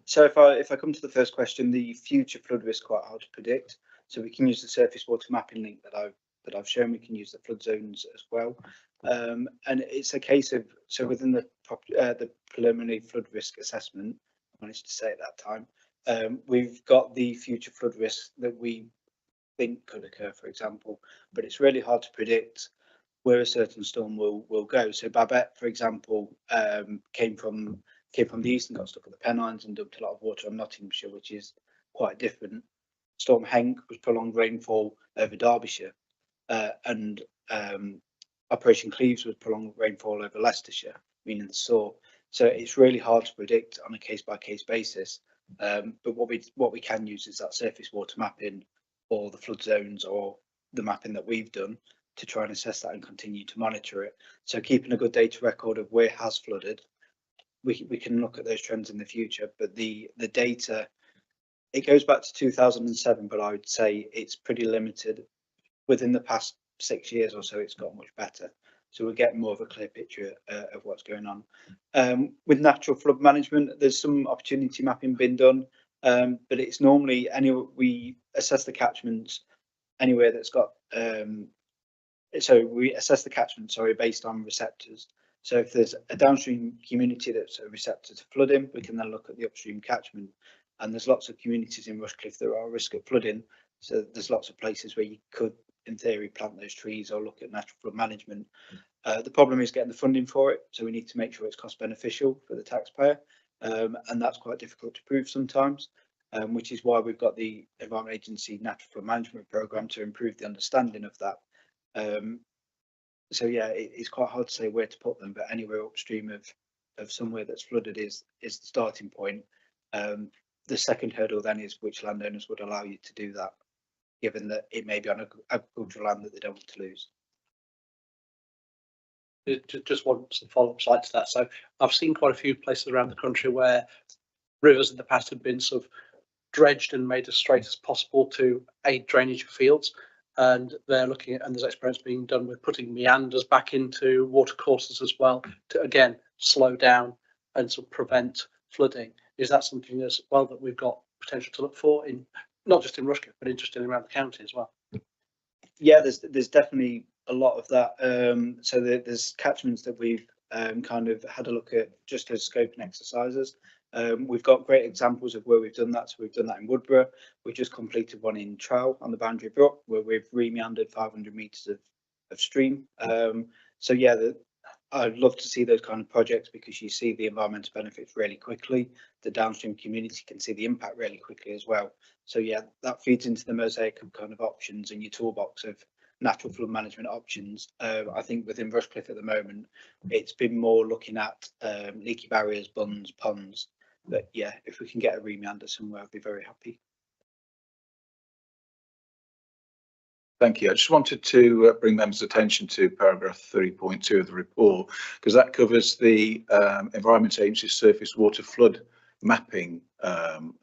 So if I come to the first question, the future flood risk is quite hard to predict. So we can use the surface water mapping link that I've shown. We can use the flood zones as well, and it's a case of, so within the preliminary flood risk assessment, I managed to say at that time, we've got the future flood risks that we think could occur, for example, but it's really hard to predict where a certain storm will go. So Babette, for example, came from the east and got stuck at the Pennines and dumped a lot of water on Nottinghamshire, which is quite different. Storm Henk was prolonged rainfall over Derbyshire, and Operation Cleves was prolonged rainfall over Leicestershire, meaning the Soar. So it's really hard to predict on a case by case basis. But what we can use is that surface water mapping, or the flood zones, or the mapping that we've done to try and assess that and continue to monitor it. So keeping a good data record of where it has flooded, we can look at those trends in the future. But the data, it goes back to 2007, but I would say it's pretty limited within the past 6 years or so, it's got much better. So we're getting more of a clear picture of what's going on. With natural flood management, there's some opportunity mapping been done, but it's normally we assess the catchments anywhere that's got so we assess the catchment, sorry, based on receptors. So if there's a downstream community that's a receptor to flooding, we can then look at the upstream catchment. And there's lots of communities in Rushcliffe that are at risk of flooding. So there's lots of places where you could, in theory, plant those trees or look at natural flood management. The problem is getting the funding for it. So we need to make sure it's cost beneficial for the taxpayer. And that's quite difficult to prove sometimes, which is why we've got the Environment Agency Natural Flood Management Programme to improve the understanding of that. So yeah, it's quite hard to say where to put them, but anywhere upstream of somewhere that's flooded is the starting point. The second hurdle then is which landowners would allow you to do that, given that it may be on agricultural land that they don't want to lose. Just one follow-up slide to that. So I've seen quite a few places around the country where rivers in the past have been sort of dredged and made as straight as possible to aid drainage of fields. And they're looking at, and there's experiments being done with putting meanders back into watercourses as well to, again, slow down and sort of prevent flooding. Is that something as well that we've got potential to look for in, not just in Rushcliffe, but interestingly around the county as well? Yeah, there's definitely a lot of that. So there's catchments that we've kind of had a look at just as scoping exercises. We've got great examples of where we've done that. So we've done that in Woodborough. We just completed one in Trowell on the Boundary Brook, where we've re-meandered 500 metres of stream. So yeah, I'd love to see those kind of projects because you see the environmental benefits really quickly. The downstream community can see the impact really quickly as well. So yeah, that feeds into the mosaic of kind of options in your toolbox of natural flood management options. I think within Rushcliffe at the moment, it's been more looking at leaky barriers, bunds, ponds. But yeah, if we can get a re-meander somewhere, I'd be very happy. Thank you. I just wanted to bring members' attention to paragraph 3.2 of the report, because that covers the Environment Agency surface water flood mapping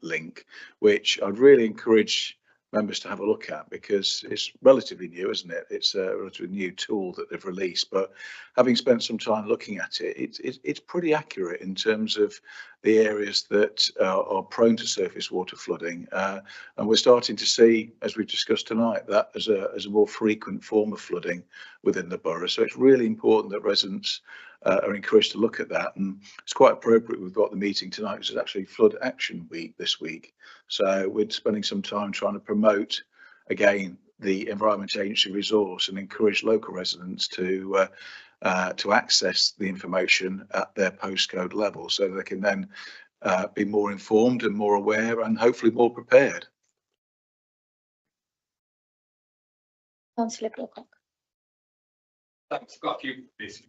link, which I'd really encourage members to have a look at because it's relatively new, isn't it? It's a relatively new tool that they've released, but having spent some time looking at it, it's pretty accurate in terms of the areas that are prone to surface water flooding, and we're starting to see, as we've discussed tonight, that as a more frequent form of flooding within the borough. So it's really important that residents are encouraged to look at that, and it's quite appropriate we've got the meeting tonight because it's actually Flood Action Week this week. So we're spending some time trying to promote again the Environment Agency resource and encourage local residents to access the information at their postcode level so they can then be more informed and more aware and hopefully more prepared. Councillor Pocock. Thanks. I've got a few basic.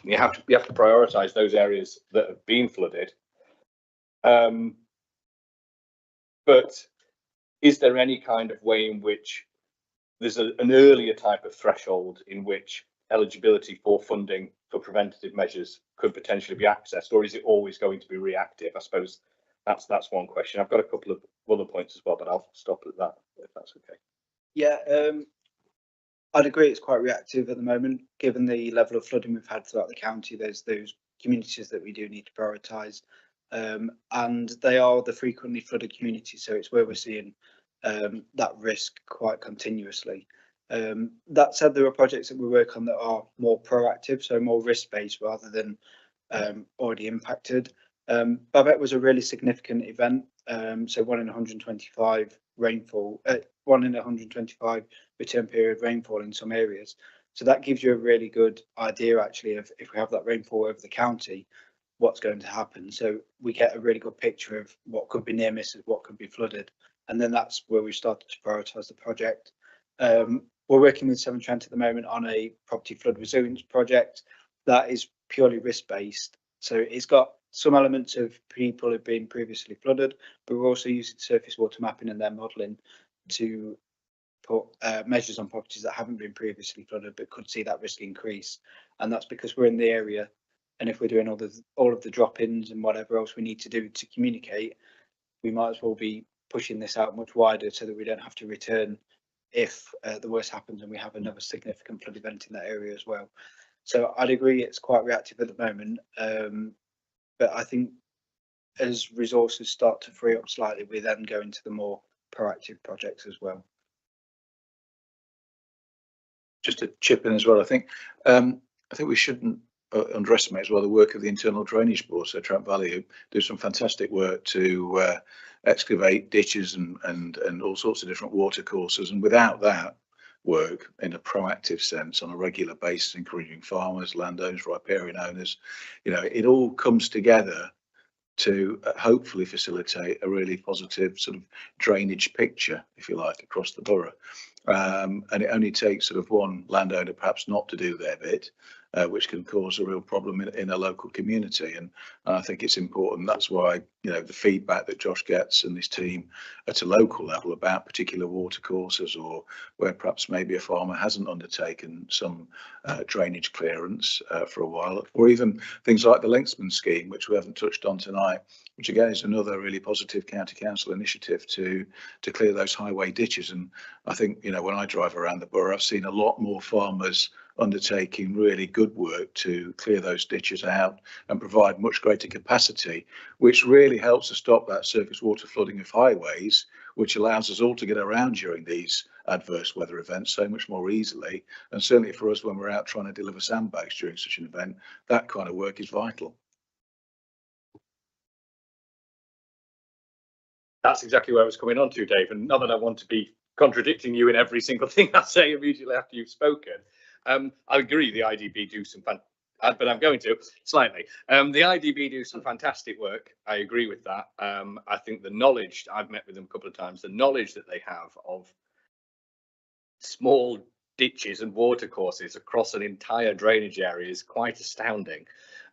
You have to prioritise those areas that have been flooded. But is there any kind of way in which there's an earlier type of threshold in which eligibility for funding for preventative measures could potentially be accessed, or is it always going to be reactive? I suppose that's one question. I've got a couple of other points as well, but I'll stop at that if that's okay. Yeah, I'd agree it's quite reactive at the moment, given the level of flooding we've had throughout the county. There's those communities that we do need to prioritise, and they are the frequently flooded communities. So it's where we're seeing that risk quite continuously. That said, there are projects that we work on that are more proactive, so more risk-based rather than already impacted. Babette was a really significant event, so 1 in 125 rainfall, 1 in 125 return period rainfall in some areas. So that gives you a really good idea, actually, of if we have that rainfall over the county, what's going to happen. So we get a really good picture of what could be near misses, what could be flooded, and then that's where we started to prioritise the project. We're working with Severn Trent at the moment on a property flood resilience project that is purely risk-based. So it's got some elements of people who've been previously flooded, but we're also using surface water mapping and their modelling to put measures on properties that haven't been previously flooded but could see that risk increase. And that's because we're in the area, and if we're doing all of the drop-ins and whatever else we need to do to communicate, we might as well be pushing this out much wider so that we don't have to return if the worst happens and we have another significant flood event in that area as well. So I'd agree it's quite reactive at the moment, but I think as resources start to free up slightly, we then go into the more proactive projects as well. Just to chip in as well, I think we shouldn't underestimate as well the work of the internal drainage board. So Trent Valley who do some fantastic work to excavate ditches and all sorts of different water courses, and without that work in a proactive sense on a regular basis, encouraging farmers, landowners, riparian owners, it all comes together to hopefully facilitate a really positive sort of drainage picture, if you like, across the borough. And it only takes sort of one landowner perhaps not to do their bit, which can cause a real problem in a local community. And I think it's important. That's why, the feedback that Josh gets and his team at a local level about particular water courses, or where perhaps maybe a farmer hasn't undertaken some drainage clearance for a while, or even things like the Linksman scheme, which we haven't touched on tonight, which again is another really positive county council initiative to clear those highway ditches. And I think, when I drive around the borough, I've seen a lot more farmers undertaking really good work to clear those ditches out and provide much greater capacity, which really helps to stop that surface water flooding of highways, which allows us all to get around during these adverse weather events so much more easily. And certainly for us, when we're out trying to deliver sandbags during such an event, that kind of work is vital. That's exactly where I was coming on to, Dave. And not that I want to be contradicting you in every single thing I say immediately after you've spoken. I agree the IDB do some but I'm going to slightly. The IDB do some fantastic work. I agree with that. I think the knowledge, I've met with them a couple of times, the knowledge that they have of small ditches and water courses across an entire drainage area is quite astounding.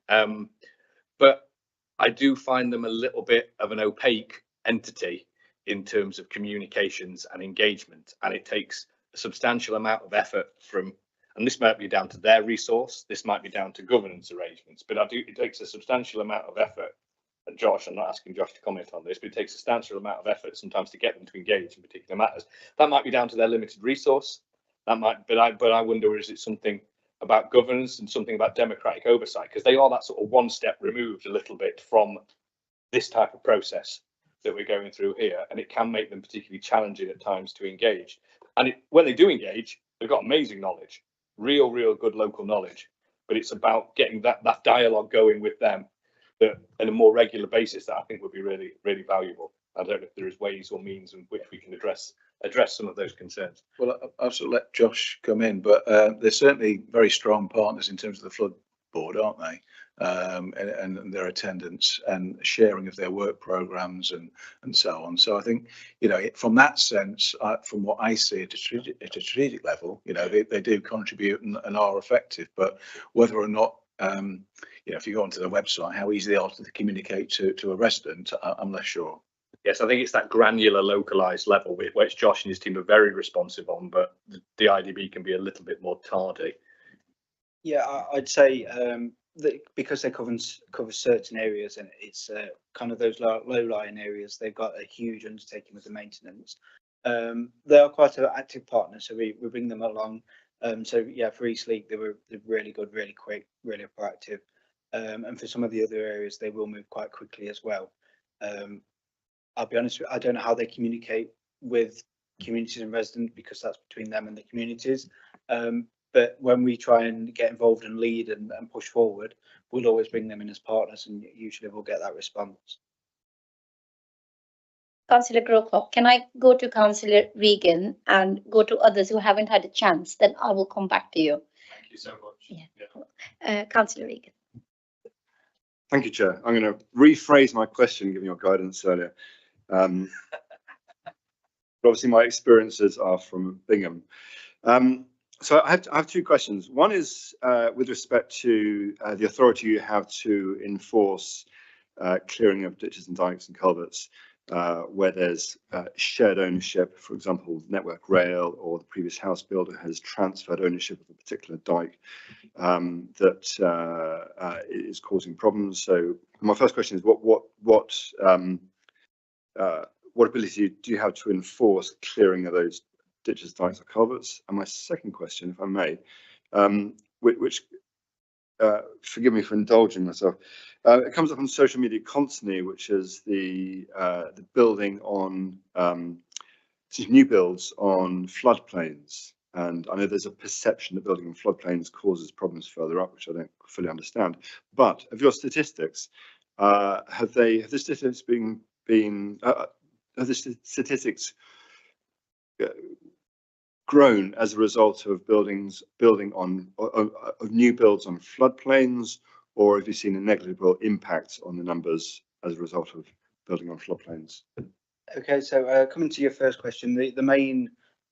But I do find them a little bit of an opaque entity in terms of communications and engagement, and it takes a substantial amount of effort from, and this might be down to their resource, this might be down to governance arrangements, but it takes a substantial amount of effort. And Josh, I'm not asking Josh to comment on this, but it takes a substantial amount of effort sometimes to get them to engage in particular matters. That might be down to their limited resource. That might, but I wonder, is it something about governance and something about democratic oversight? Because they are that sort of one step removed a little bit from this type of process that we're going through here, and it can make them particularly challenging at times to engage. And when they do engage, they've got amazing knowledge, real good local knowledge, but it's about getting that dialogue going with them that on a more regular basis that I think would be really valuable. I don't know if there is ways or means in which we can address some of those concerns. Well, I'll sort of let Josh come in, but they're certainly very strong partners in terms of the flood board, aren't they? And their attendance and sharing of their work programs and so on. So I think, from that sense, from what I see at a strategic level, they do contribute and are effective. But whether or not, if you go onto their website, how easy they are to communicate to a resident, I'm less sure. Yes, I think it's that granular, localized level which Josh and his team are very responsive on, but the IDB can be a little bit more tardy. Yeah, I'd say that because they cover certain areas, and it's kind of those low-lying areas, they've got a huge undertaking with the maintenance. They are quite an active partner, so we bring them along. So yeah, for East League, they're really good, really quick, really proactive. And for some of the other areas, they will move quite quickly as well. I'll be honest with you, I don't know how they communicate with communities and residents, because that's between them and the communities. But when we try and get involved and lead and push forward, we'll always bring them in as partners, and usually we'll get that response. Councillor Grocott, can I go to Councillor Regan and go to others who haven't had a chance? Then I will come back to you. Thank you so much. Yeah. Councillor Regan. Thank you, Chair. I'm going to rephrase my question, given your guidance earlier. But obviously, my experiences are from Bingham. So I have two questions. One is with respect to the authority you have to enforce clearing of ditches and dikes and culverts, where there's shared ownership, for example, Network Rail or the previous house builder has transferred ownership of a particular dike that is causing problems. So my first question is, what ability do you have to enforce clearing of those ditches, dikes, or culverts? And my second question, if I may, which forgive me for indulging myself, it comes up on social media constantly, which is the building on new builds on floodplains. And I know there's a perception that building on floodplains causes problems further up, which I don't fully understand. But of your statistics, have the statistics grown as a result of building on of new builds on floodplains, or have you seen a negligible impact on the numbers as a result of building on floodplains? Okay, so coming to your first question, the main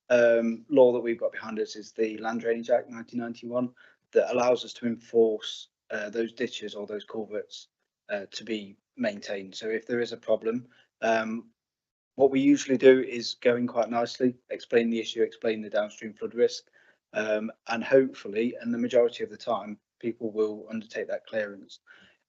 law that we've got behind us is the Land Drainage Act 1991 that allows us to enforce those ditches or those culverts to be maintained. So if there is a problem, what we usually do is go in quite nicely, explain the issue, explain the downstream flood risk, and hopefully, and the majority of the time, people will undertake that clearance.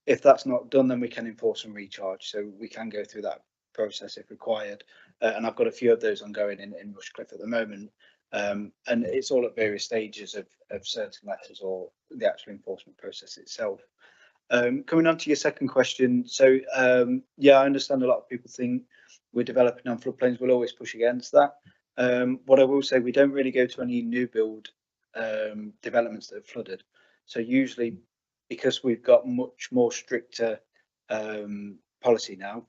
If that's not done, then we can enforce and recharge. So we can go through that process if required. And I've got a few of those ongoing in Rushcliffe at the moment. And it's all at various stages of certain letters or the actual enforcement process itself. Coming on to your second question, so yeah, I understand a lot of people think we're developing on floodplains. We'll always push against that. What I will say, we don't really go to any new build developments that have flooded. So usually, because we've got much more stricter policy now,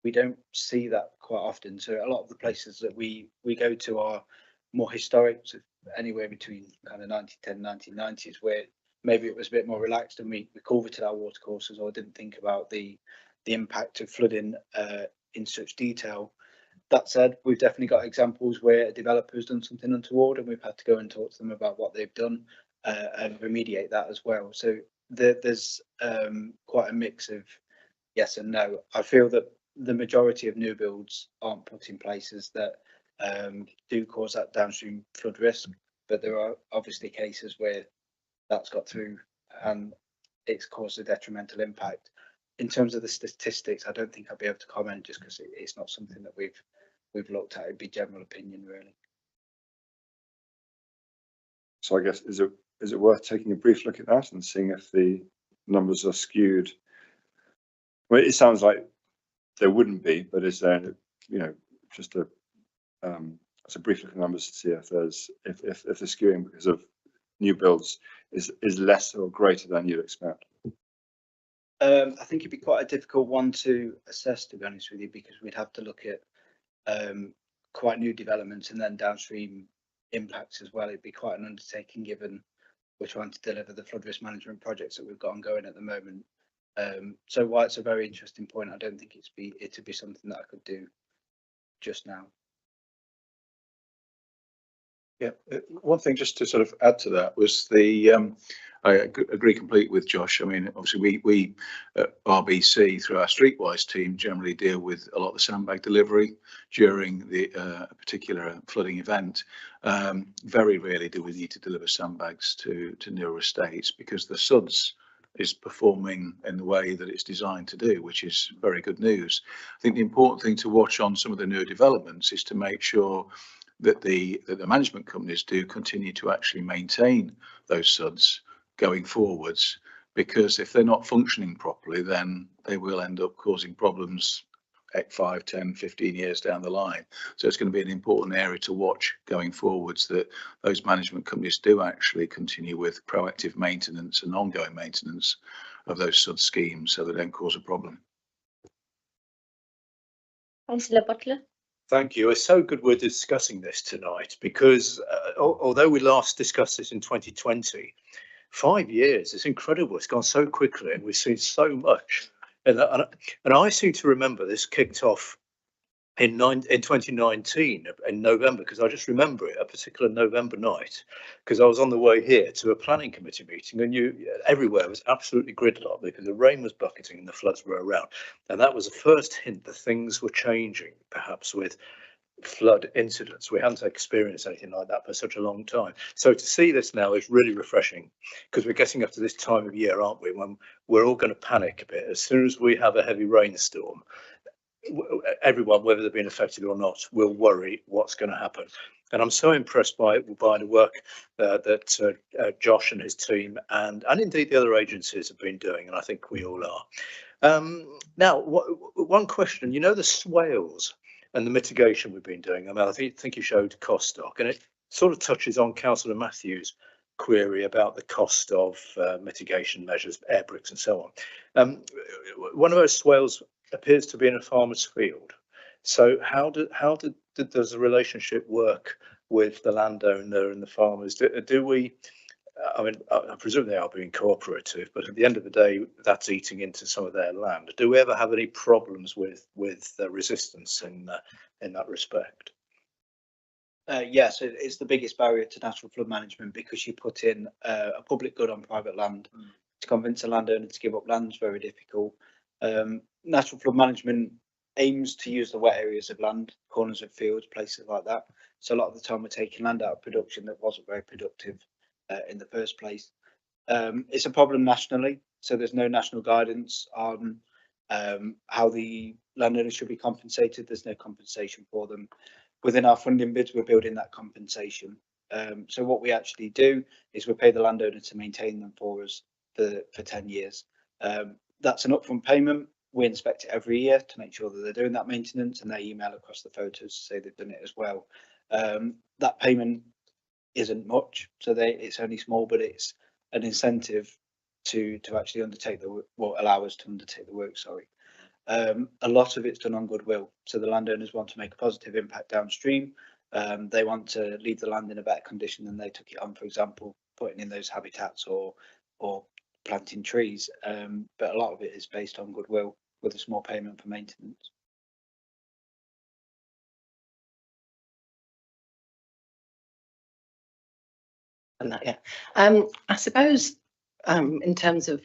we don't see that quite often. So a lot of the places that we go to are more historic, so anywhere between kind of 1910, 1990s, where maybe it was a bit more relaxed and we culverted our watercourses or didn't think about the impact of flooding in such detail. That said, we've definitely got examples where a developer has done something untoward and we've had to go and talk to them about what they've done and remediate that as well. So there's quite a mix of yes and no. I feel that the majority of new builds aren't put in places that do cause that downstream flood risk, but there are obviously cases where that's got through and it's caused a detrimental impact. In terms of the statistics, I don't think I'll be able to comment just because it's not something that we've looked at. It'd be general opinion, really. So I guess is it worth taking a brief look at that and seeing if the numbers are skewed? Well, it sounds like there wouldn't be, but is there, just a brief look at numbers to see if there's if the skewing because of new builds is less or greater than you'd expect? I think it'd be quite a difficult one to assess, to be honest with you, because we'd have to look at quite new developments and then downstream impacts as well. It'd be quite an undertaking given we're trying to deliver the flood risk management projects that we've got ongoing at the moment. So while it's a very interesting point, I don't think it'd be something that I could do just now. Yeah, one thing just to sort of add to that was I agree completely with Josh. I mean, obviously we at RBC through our Streetwise team generally deal with a lot of the sandbag delivery during the particular flooding event. Very rarely do we need to deliver sandbags to newer estates because the SUDS is performing in the way that it's designed to do, which is very good news. I think the important thing to watch on some of the newer developments is to make sure that the management companies do continue to actually maintain those SUDs going forwards, because if they're not functioning properly, then they will end up causing problems 5, 10, 15 years down the line. So it's going to be an important area to watch going forwards, that those management companies do actually continue with proactive maintenance and ongoing maintenance of those sort of schemes so they don't cause a problem. Councillor Butler. Thank you. It's so good we're discussing this tonight, because although we last discussed this in 2020, 5 years, it's incredible. It's gone so quickly and we've seen so much. And I seem to remember this kicked off in 2019 in November, because I just remember it, a particular November night, because I was on the way here to a planning committee meeting, and everywhere was absolutely gridlocked because the rain was bucketing and the floods were around. And that was the first hint that things were changing, perhaps with flood incidents. We hadn't experienced anything like that for such a long time. So to see this now is really refreshing, because we're getting up to this time of year, aren't we, when we're all going to panic a bit. As soon as we have a heavy rainstorm, everyone, whether they've been affected or not, will worry what's going to happen. And I'm so impressed by the work that Josh and his team and indeed the other agencies have been doing, and I think we all are. Now, one question, the swales and the mitigation we've been doing. I mean, I think you showed cost stock, and it sort of touches on Councillor Matthews' query about the cost of mitigation measures, air bricks and so on. One of those swales appears to be in a farmer's field. So how does the relationship work with the landowner and the farmers? Do we, I mean, I presume they are being cooperative, but at the end of the day, that's eating into some of their land. Do we ever have any problems with resistance in that respect? Yes, it's the biggest barrier to natural flood management, because you put in a public good on private land. To convince a landowner to give up land is very difficult. Natural flood management aims to use the wet areas of land, corners of fields, places like that. So a lot of the time we're taking land out of production that wasn't very productive in the first place. It's a problem nationally, so there's no national guidance on how the landowners should be compensated. There's no compensation for them. Within our funding bids, we're building that compensation. So what we actually do is we pay the landowner to maintain them for us for 10 years. That's an upfront payment. We inspect it every year to make sure that they're doing that maintenance, and they email across the photos to say they've done it as well. That payment isn't much, so it's only small, but it's an incentive to actually undertake allow us to undertake the work. Sorry. A lot of it's done on goodwill, so the landowners want to make a positive impact downstream. They want to leave the land in a better condition than they took it on, for example, putting in those habitats or planting trees, but a lot of it is based on goodwill with a small payment for maintenance. And that, yeah. I suppose in terms of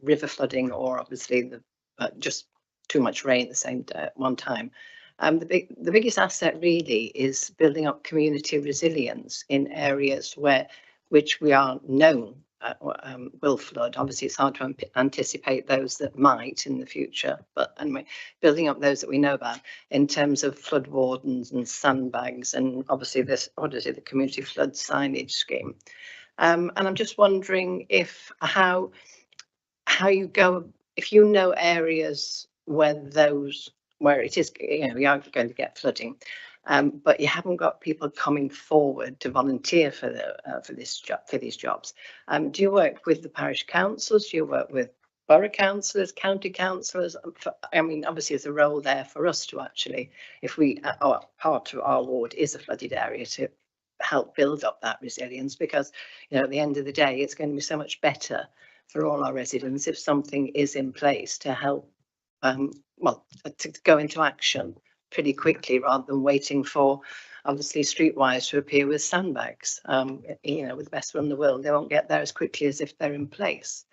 river flooding, or obviously the just too much rain at the same day at one time, the biggest asset really is building up community resilience in areas which we are known will flood. Obviously, it's hard to anticipate those that might in the future, but anyway, building up those that we know about in terms of flood wardens and sandbags, and obviously the community flood signage scheme. And I'm just wondering how you go, if you know areas where it is, we are going to get flooding, but you haven't got people coming forward to volunteer for these jobs. Do you work with the parish councils? Do you work with borough councillors, county councillors? I mean, obviously, there's a role there for us to actually, if part of our ward is a flooded area, to help build up that resilience, because at the end of the day, it's going to be so much better for all our residents if something is in place to help, to go into action pretty quickly, rather than waiting for obviously streetwise to appear with sandbags. With the best one in the world, they won't get there as quickly as if they're in place.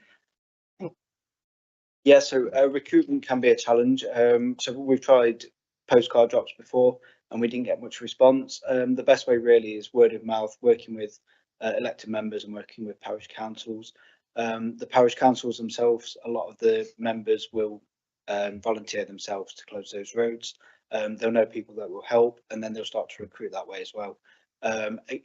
Yeah, so recruitment can be a challenge. So we've tried postcard drops before and we didn't get much response. The best way really is word of mouth, working with elected members and working with parish councils. The parish councils themselves, a lot of the members will volunteer themselves to close those roads. They'll know people that will help, and then they'll start to recruit that way as well.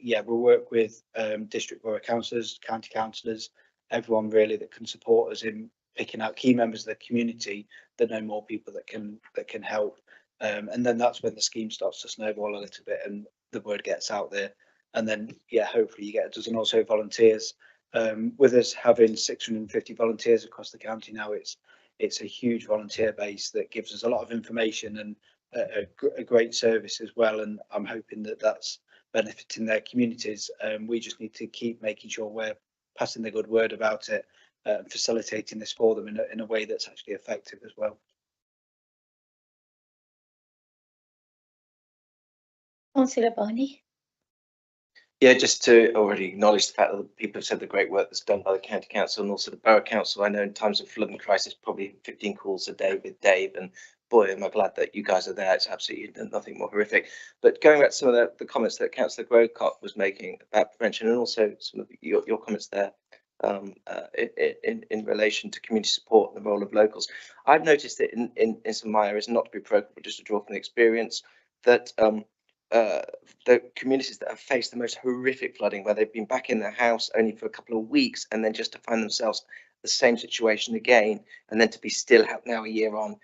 Yeah, we'll work with district borough councillors, county councillors, everyone really that can support us in picking out key members of the community that know more people that can help. And then that's when the scheme starts to snowball a little bit and the word gets out there. And then, yeah, hopefully you get a dozen or so volunteers. With us having 650 volunteers across the county now, it's a huge volunteer base that gives us a lot of information and a great service as well. And I'm hoping that that's benefiting their communities. We just need to keep making sure we're passing the good word about it, facilitating this for them in a way that's actually effective as well. Councillor Barney. Yeah, just to already acknowledge the fact that people have said the great work that's done by the County Council and also the Borough Council. I know in times of flood and crisis, probably 15 calls a day with Dave, and boy, am I glad that you guys are there. It's absolutely nothing more horrific. But going back to some of the comments that Councillor Grocott was making about prevention, and also some of your comments there in relation to community support and the role of locals, I've noticed that in some of my areas, not to be pro, but just to draw from the experience, that the communities that have faced the most horrific flooding, where they've been back in their house only for a couple of weeks, and then just to find themselves the same situation again, and then to be still now a year on,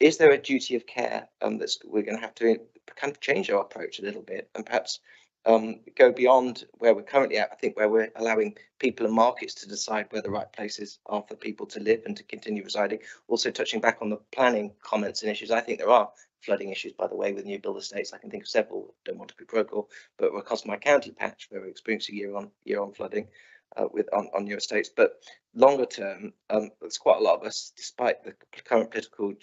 is there a duty of care that we're going to have to kind of change our approach a little bit, and perhaps go beyond where we're currently at? I think where we're allowing people and markets to decide where the right places are for people to live and to continue residing. Also touching back on the planning comments and issues, I think there are flooding issues, by the way, with new build estates. I can think of several, don't want to be procal, but across my county patch where we're experiencing year on flooding on new estates. But longer term, there's quite a lot of us, despite the current political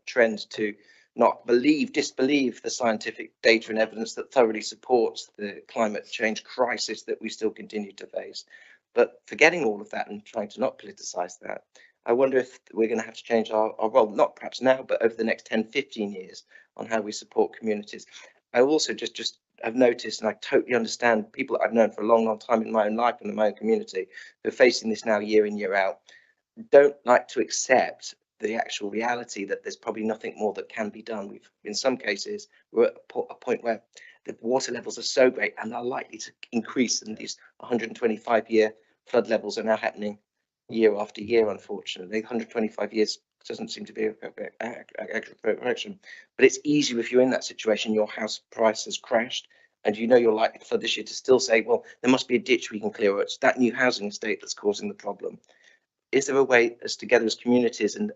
trend to not disbelieve the scientific data and evidence that thoroughly supports the climate change crisis that we still continue to face. But forgetting all of that and trying to not politicize that, I wonder if we're going to have to change our role, not perhaps now, but over the next 10, 15 years on how we support communities. I also just have noticed, and I totally understand, people that I've known for a long, long time in my own life and in my own community who are facing this now year in, year out, don't like to accept the actual reality that there's probably nothing more that can be done. We've, in some cases, we're at a point where the water levels are so great and are likely to increase, and these 125-year flood levels are now happening year after year. Unfortunately, 125 years doesn't seem to be a accurate correction, but it's easier if you're in that situation, your house price has crashed, and you know you're likely to flood this year, to still say, well, there must be a ditch we can clear, or it's that new housing estate that's causing the problem. Is there a way, as together as communities and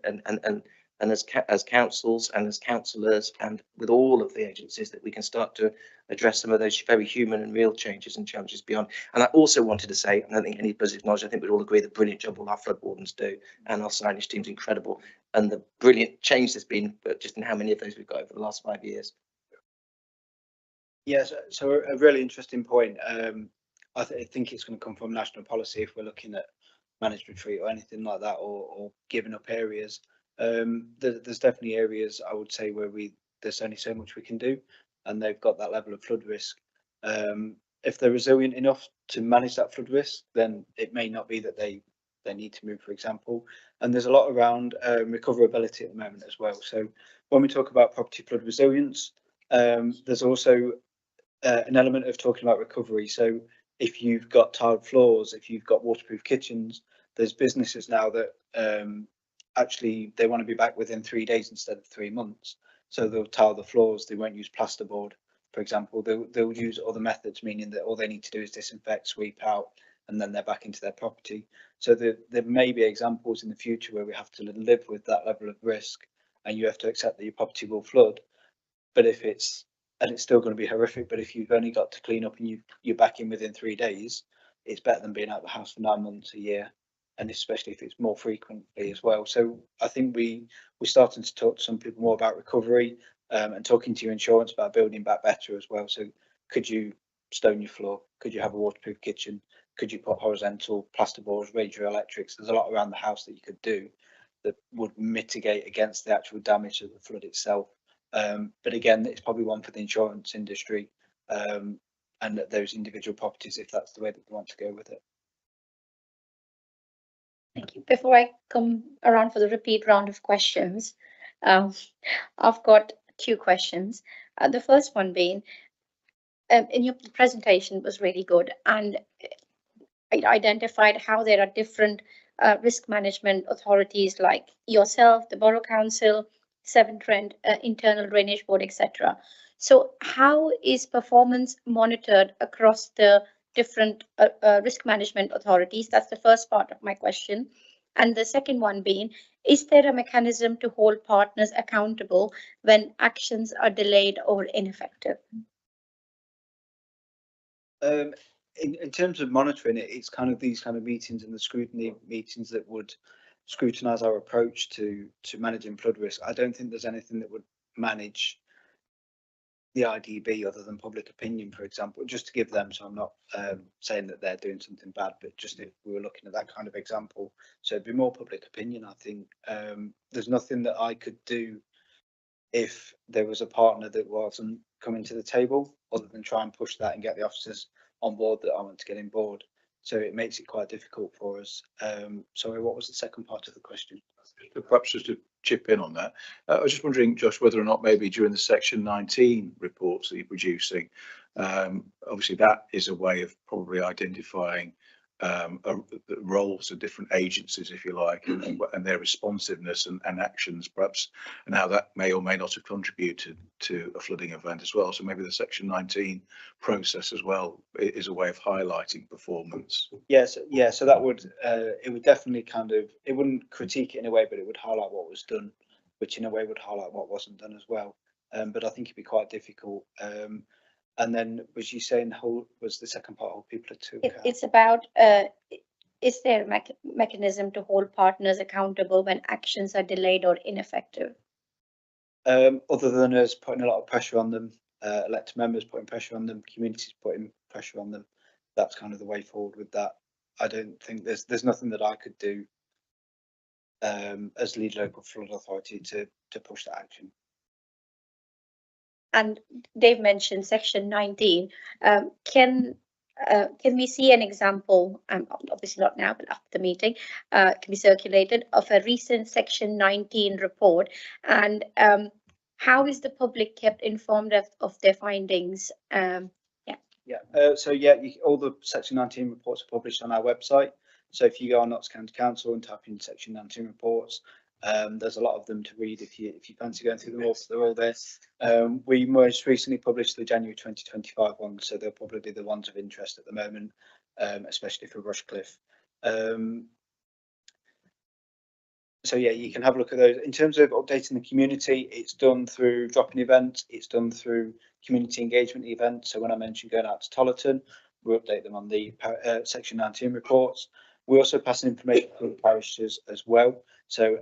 as councils and as councillors and with all of the agencies, that we can start to address some of those very human and real changes and challenges beyond? And I also wanted to say, I don't think anybody's acknowledged, I think we'd all agree, the brilliant job all our flood wardens do, and our signage team's incredible, and the brilliant change there's been, but just in how many of those we've got over the last 5 years. Yes, so a really interesting point. I think it's going to come from national policy if we're looking at managed retreat or anything like that, or giving up areas. There's definitely areas, I would say, where there's only so much we can do, and they've got that level of flood risk. If they're resilient enough to manage that flood risk, then it may not be that they need to move, for example. And there's a lot around recoverability at the moment as well. So when we talk about property flood resilience, there's also an element of talking about recovery. So if you've got tiled floors, if you've got waterproof kitchens, there's businesses now that actually they want to be back within 3 days instead of 3 months. So they'll tile the floors, they won't use plasterboard, for example. They'll use other methods, meaning that all they need to do is disinfect, sweep out, and then they're back into their property. So there may be examples in the future where we have to live with that level of risk, and you have to accept that your property will flood. But if it's still going to be horrific, but if you've only got to clean up and you're back in within 3 days, it's better than being out of the house for 9 months, a year, and especially if it's more frequently as well. So I think we're starting to talk to some people more about recovery, and talking to your insurance about building back better as well. So could you stone your floor? Could you have a waterproof kitchen? Could you put horizontal plasterboards, radio electrics? There's a lot around the house that you could do that would mitigate against the actual damage of the flood itself. But again, it's probably one for the insurance industry, and those individual properties, if that's the way that they want to go with it. Thank you. Before I come around for the repeat round of questions, I've got 2 questions. The first one being, in your presentation was really good, and it identified how there are different risk management authorities like yourself, the Borough Council, Severn Trent, Internal Drainage Board, etc. So how is performance monitored across the different risk management authorities? That's the first part of my question. And the second one being, is there a mechanism to hold partners accountable when actions are delayed or ineffective? In terms of monitoring it, it's kind of these kind of meetings and the scrutiny meetings that would scrutinise our approach to managing flood risk. I don't think there's anything that would manage the IDB other than public opinion, for example, just to give them. So I'm not saying that they're doing something bad, but just if we were looking at that kind of example, so it'd be more public opinion. I think there's nothing that I could do if there was a partner that wasn't coming to the table, other than try and push that and get the officers on board that I want to get on board. So it makes it quite difficult for us. Sorry, what was the second part of the question? Perhaps just to chip in on that, I was just wondering, Josh, whether or not maybe during the Section 19 reports that you're producing, obviously that is a way of probably identifying the roles of different agencies, if you like, and their responsiveness and actions, perhaps, and how that may or may not have contributed to a flooding event as well. So maybe the Section 19 process as well is a way of highlighting performance. Yes, yeah. So that would it would definitely kind of, it wouldn't critique it in a way, but it would highlight what was done, which in a way would highlight what wasn't done as well. But I think it'd be quite difficult. And then was you saying whole was the second part of people to account? It's about is there a mechanism to hold partners accountable when actions are delayed or ineffective? Other than us putting a lot of pressure on them, elected members putting pressure on them, communities putting pressure on them, that's kind of the way forward with that. I don't think there's nothing that I could do as lead local flood authority to push that action. And Dave mentioned Section 19. Can we see an example, obviously not now, but after the meeting, can be circulated, of a recent Section 19 report? And how is the public kept informed of their findings? All the Section 19 reports are published on our website. So if you go on Notts County Council and type in Section 19 reports, there's a lot of them to read if you fancy going through them all. They're all there. We most recently published the January 2025 one, so they'll probably be the ones of interest at the moment, especially for Rushcliffe. So yeah, you can have a look at those. In terms of updating the community, it's done through drop-in events, it's done through community engagement events. So when I mentioned going out to Tollerton, we update them on the Section 19 reports. We also pass information through the parishes as well. So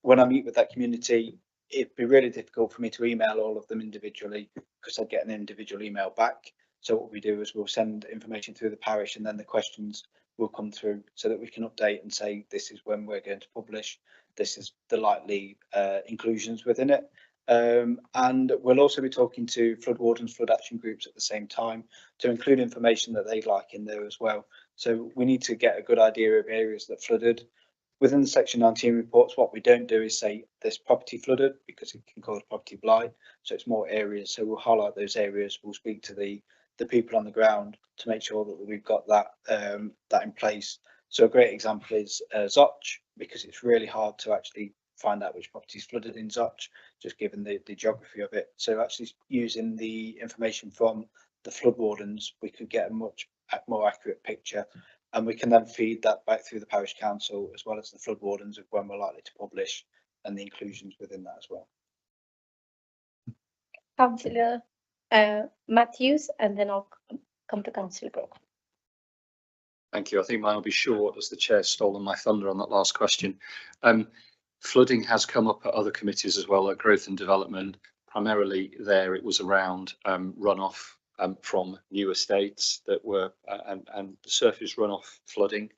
when I meet with that community, it'd be really difficult for me to email all of them individually because I'd get an individual email back. So what we do is we'll send information through the parish, and then the questions will come through so that we can update and say this is when we're going to publish, this is the likely inclusions within it. And we'll also be talking to flood wardens, flood action groups at the same time to include information that they'd like in there as well. So we need to get a good idea of areas that flooded. Within the Section 19 reports, what we don't do is say this property flooded, because it can cause property blight. So it's more areas. So we'll highlight those areas. We'll speak to the people on the ground to make sure that we've got that that in place. So a great example is Zoch, because it's really hard to actually find out which property is flooded in Zoch, just given the geography of it. So actually using the information from the flood wardens, we could get a much more accurate picture, and we can then feed that back through the parish council as well as the flood wardens of when we're likely to publish and the inclusions within that as well. Councillor Matthews, and then I'll come to Councillor Brooke. Thank you. I think mine will be short, as the chair's stolen my thunder on that last question. Flooding has come up at other committees as well, at growth and development. Primarily there, it was around runoff from new estates that were and surface runoff flooding.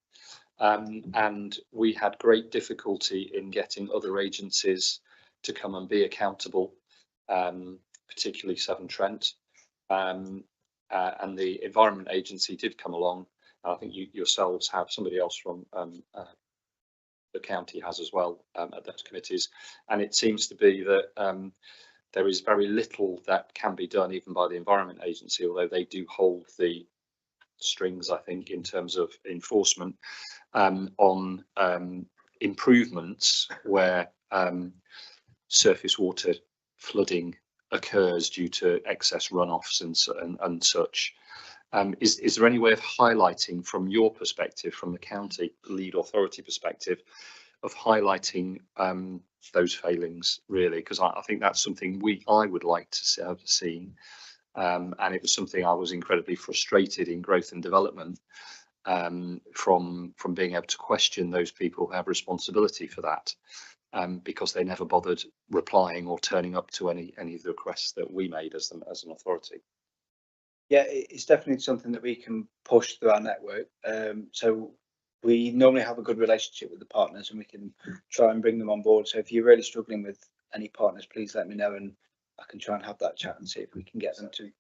And we had great difficulty in getting other agencies to come and be accountable, particularly Severn Trent. And the Environment Agency did come along. I think you yourselves have, somebody else from the county has as well at those committees. And it seems to be that there is very little that can be done even by the Environment Agency, although they do hold the strings, I think, in terms of enforcement. on improvements where surface water flooding occurs due to excess runoffs and such. Is there any way of highlighting from your perspective, from the county lead authority perspective, of highlighting those failings really? Because I think that's something I would like to have seen, and it was something I was incredibly frustrated in growth and development from being able to question those people who have responsibility for that, because they never bothered replying or turning up to any of the requests that we made as an authority. Yeah, it's definitely something that we can push through our network. So we normally have a good relationship with the partners and we can try and bring them on board. So if you're really struggling with any partners, please let me know and I can try and have that chat and see if we can get them to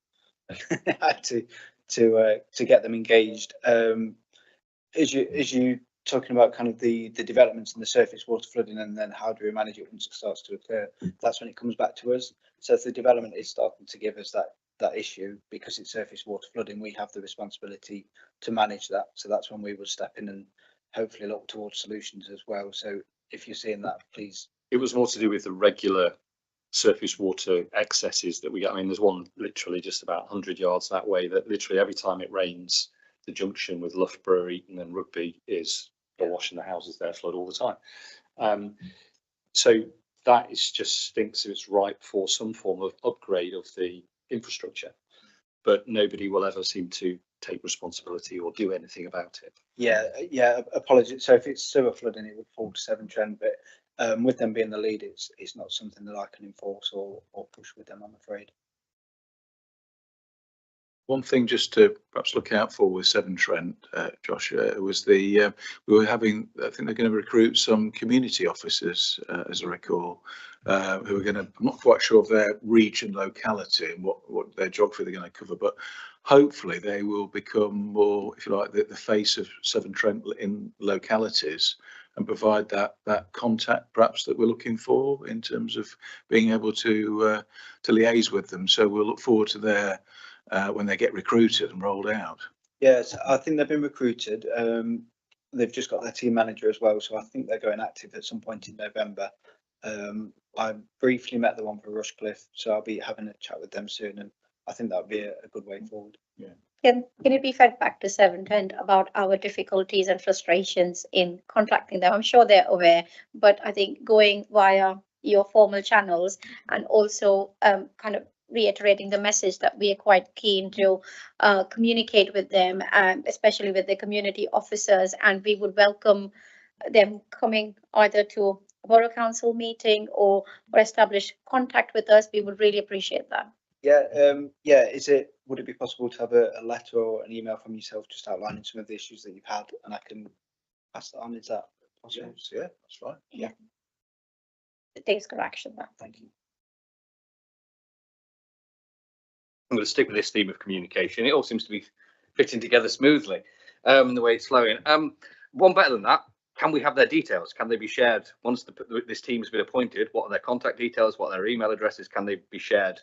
get them engaged. As you talking about kind of the developments in the surface water flooding and then how do we manage it once it starts to occur, that's when it comes back to us. So if the development is starting to give us that issue because it's surface water flooding, we have the responsibility to manage that. So that's when we will step in and hopefully look towards solutions as well. So if you're seeing that, please. It was more to do with the regular surface water excesses that we get. I mean, there's one literally just about 100 yards that way that literally every time it rains, the junction with Loughborough, Eton and Rugby is awash and the houses there flood all the time. So that is just thinks it's ripe for some form of upgrade of the infrastructure, but nobody will ever seem to take responsibility or do anything about it. Yeah, apologies. So if it's sewer flooding, it would fall to Severn Trent, but with them being the lead, it's not something that I can enforce or push with them, I'm afraid. One thing just to perhaps look out for with Severn Trent, Josh, was we were having, I think they're going to recruit some community officers, as I recall, who are going to, I'm not quite sure of their region, locality and what their geography they're going to cover, but hopefully they will become more, if you like, the face of Severn Trent in localities and provide that contact perhaps that we're looking for in terms of being able to liaise with them. So we'll look forward to their when they get recruited and rolled out. Yes, I think they've been recruited. They've just got their team manager as well, so I think they're going active at some point in November. I briefly met the one for Rushcliffe, so I'll be having a chat with them soon, and I think that would be a good way forward. Yeah. Can it be fed back to Severn Trent about our difficulties and frustrations in contacting them? I'm sure they're aware, but I think going via your formal channels and also kind of reiterating the message that we are quite keen to communicate with them, especially with the community officers, and we would welcome them coming either to a borough council meeting or establish contact with us. We would really appreciate that. Yeah, would it be possible to have a letter or an email from yourself just outlining some of the issues that you've had and I can pass that on? Is that possible? Yeah, that's fine. Yeah. It takes correction. Thank you. I'm going to stick with this theme of communication. It all seems to be fitting together smoothly, the way it's flowing. One better than that, can we have their details? Can they be shared once this team has been appointed? What are their contact details? What are their email addresses? Can they be shared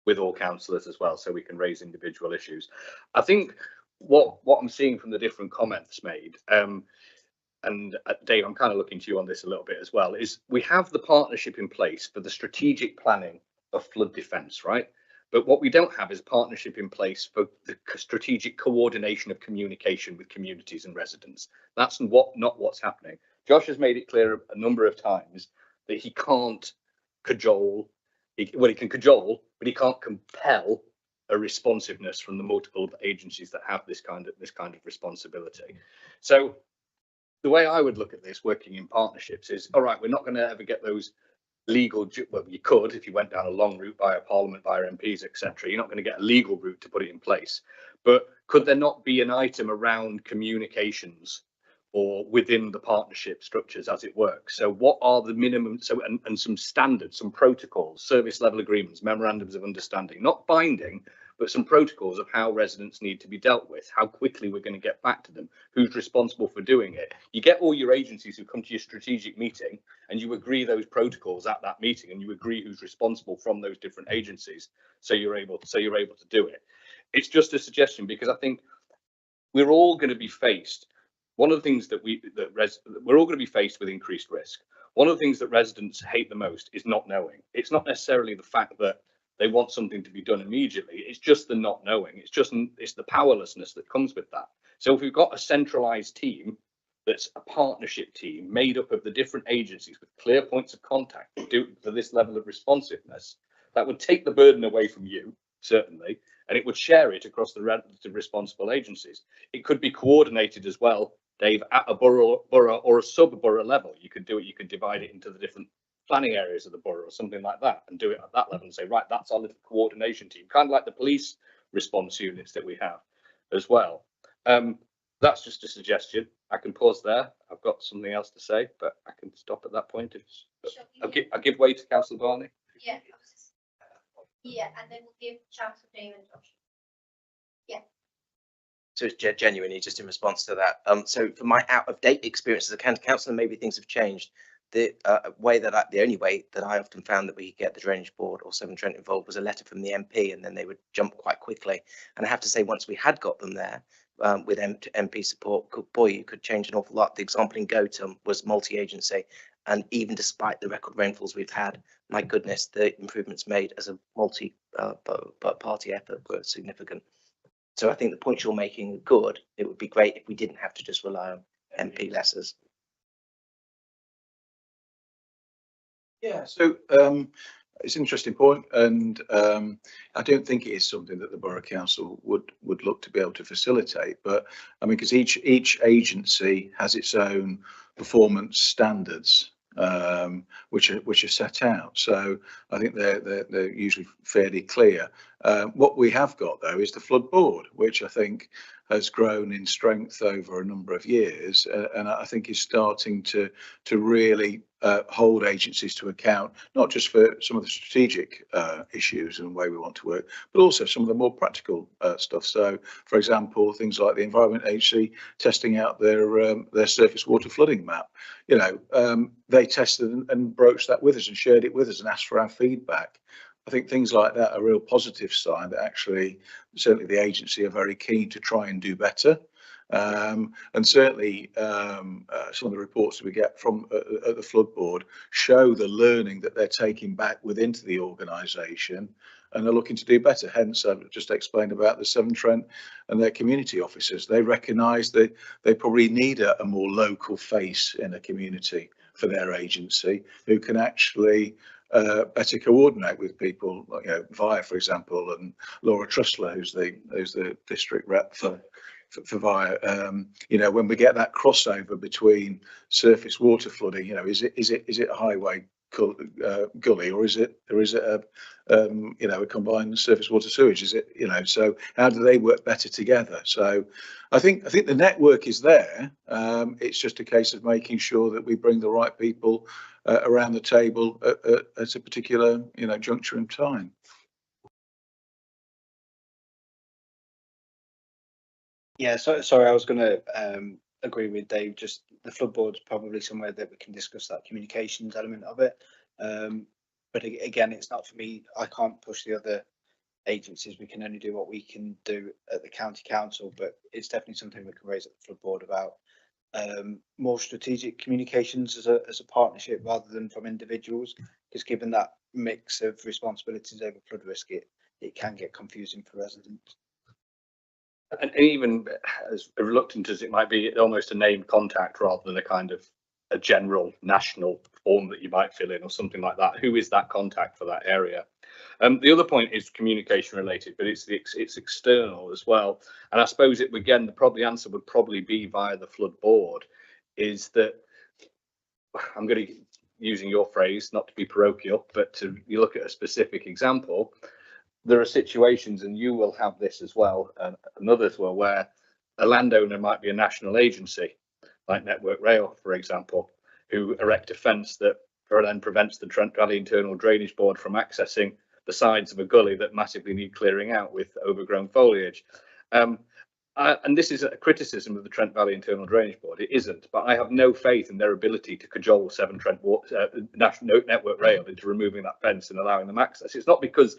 with all councillors as well, so we can raise individual issues? I think what I'm seeing from the different comments made, and Dave, I'm kind of looking to you on this a little bit as well, is we have the partnership in place for the strategic planning of flood defence, right? But what we don't have is a partnership in place for the strategic coordination of communication with communities and residents. That's not what's happening. Josh has made it clear a number of times that he can't cajole. He can cajole, but he can't compel a responsiveness from the multiple agencies that have this kind of responsibility. So the way I would look at this, working in partnerships, is all right. We're not going to ever get those legal. Well, you could if you went down a long route via Parliament, via MPs, etc. You're not going to get a legal route to put it in place. But could there not be an item around communications or within the partnership structures as it works? So what are the minimum, and some standards, some protocols, service level agreements, memorandums of understanding, not binding, but some protocols of how residents need to be dealt with, how quickly we're going to get back to them, who's responsible for doing it. You get all your agencies who come to your strategic meeting and you agree those protocols at that meeting, and you agree who's responsible from those different agencies, so you're able to do it. It's just a suggestion, because I think we're all going to be faced one of the things that we're all going to be faced with increased risk. One of the things that residents hate the most is not knowing. It's not necessarily the fact that they want something to be done immediately. It's just the not knowing. It's the powerlessness that comes with that. So if we've got a centralized team that's a partnership team made up of the different agencies with clear points of contact for this level of responsiveness, that would take the burden away from you, certainly, and it would share it across the relative responsible agencies. It could be coordinated as well, Dave, at a borough or a sub-borough level. You could do it, you could divide it into the different planning areas of the borough or something like that, and do it at that level and say, right, that's our little coordination team, kind of like the police response units that we have as well. That's just a suggestion. I can pause there. I've got something else to say, but I can stop at that point. I'll give way to Councillor Barney. Yeah. Yeah, and then we'll give chance for Dave and Josh. Yeah. So it's genuinely just in response to that. So for my out of date experience as a county councillor, maybe things have changed. The only way that I often found that we could get the drainage board or Severn Trent involved was a letter from the MP, and then they would jump quite quickly. And I have to say, once we had got them there with MP support, boy, you could change an awful lot. The example in Gotham was multi-agency, and even despite the record rainfalls we've had, my goodness, the improvements made as a multi-party effort were significant. So I think the points you're making are good. It would be great if we didn't have to just rely on MP letters. Yeah, so it's an interesting point, and I don't think it is something that the Borough Council would look to be able to facilitate. But I mean, because each agency has its own performance standards, which are set out. So I think they're usually fairly clear. What we have got though is the flood board, which I think has grown in strength over a number of years, and I think is starting to really hold agencies to account, not just for some of the strategic issues and the way we want to work, but also some of the more practical stuff. So, for example, things like the Environment Agency testing out their surface water flooding map. You know, they tested and broached that with us and shared it with us and asked for our feedback. I think things like that are a real positive sign that actually, certainly the agency are very keen to try and do better. And certainly some of the reports that we get from at the flood board show the learning that they're taking back within the organisation, and they're looking to do better. Hence, I've just explained about the Severn Trent and their community officers. They recognise that they probably need a more local face in a community for their agency who can actually better coordinate with people, you know, Via, for example, and Laura Trussler, who's the district rep for Via. You know, when we get that crossover between surface water flooding, you know, is it a highway gully, or is it a you know, a combined surface water sewage? Is it, you know, so how do they work better together? So I think the network is there. It's just a case of making sure that we bring the right people around the table at a particular, you know, juncture in time. Yeah, so sorry, I was going to agree with Dave. Just the flood board's probably somewhere that we can discuss that communications element of it. But again, it's not for me. I can't push the other agencies. We can only do what we can do at the county council. But it's definitely something we can raise at the flood board about more strategic communications as a partnership rather than from individuals. Because given that mix of responsibilities over flood risk, it can get confusing for residents. And even as reluctant as it might be, almost a named contact rather than a kind of a general national form that you might fill in or something like that. Who is that contact for that area? The other point is communication related, but it's external as well. And I suppose the answer would probably be via the flood board. Is that I'm going to using your phrase, not to be parochial, but you look at a specific example. There are situations, and you will have this as well, and others will, where a landowner might be a national agency, like Network Rail, for example, who erect a fence that then prevents the Trent Valley Internal Drainage Board from accessing the sides of a gully that massively need clearing out with overgrown foliage. And this is a criticism of the Trent Valley Internal Drainage Board. It isn't, but I have no faith in their ability to cajole Severn Trent National Network Rail into removing that fence and allowing them access. It's not because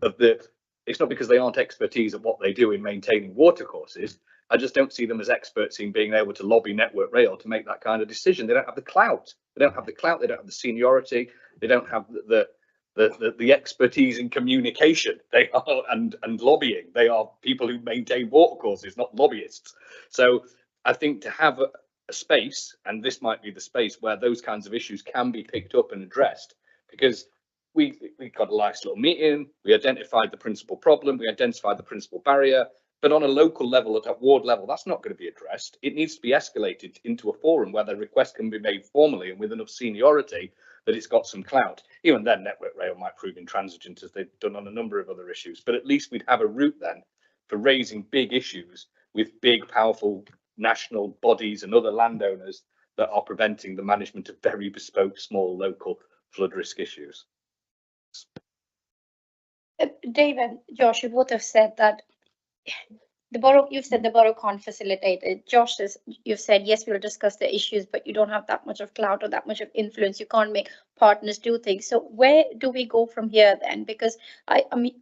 they aren't expertise at what they do in maintaining watercourses. I just don't see them as experts in being able to lobby Network Rail to make that kind of decision. They don't have the clout. They don't have the clout. They don't have the seniority. They don't have the expertise in communication. They are and lobbying. They are people who maintain watercourses, not lobbyists. So I think to have a space, and this might be the space where those kinds of issues can be picked up and addressed, because we got a nice little meeting, we identified the principal problem, we identified the principal barrier, but on a local level, at a ward level, that's not going to be addressed. It needs to be escalated into a forum where the request can be made formally and with enough seniority that it's got some clout. Even then, Network Rail might prove intransigent, as they've done on a number of other issues, but at least we'd have a route then for raising big issues with big, powerful national bodies and other landowners that are preventing the management of very bespoke, small, local flood risk issues. Dave and Josh, you both have said that the borough, you've said the borough can't facilitate it. Josh says, you've said, yes, we'll discuss the issues, but you don't have that much of clout or that much of influence. You can't make partners do things. So where do we go from here then? Because I mean,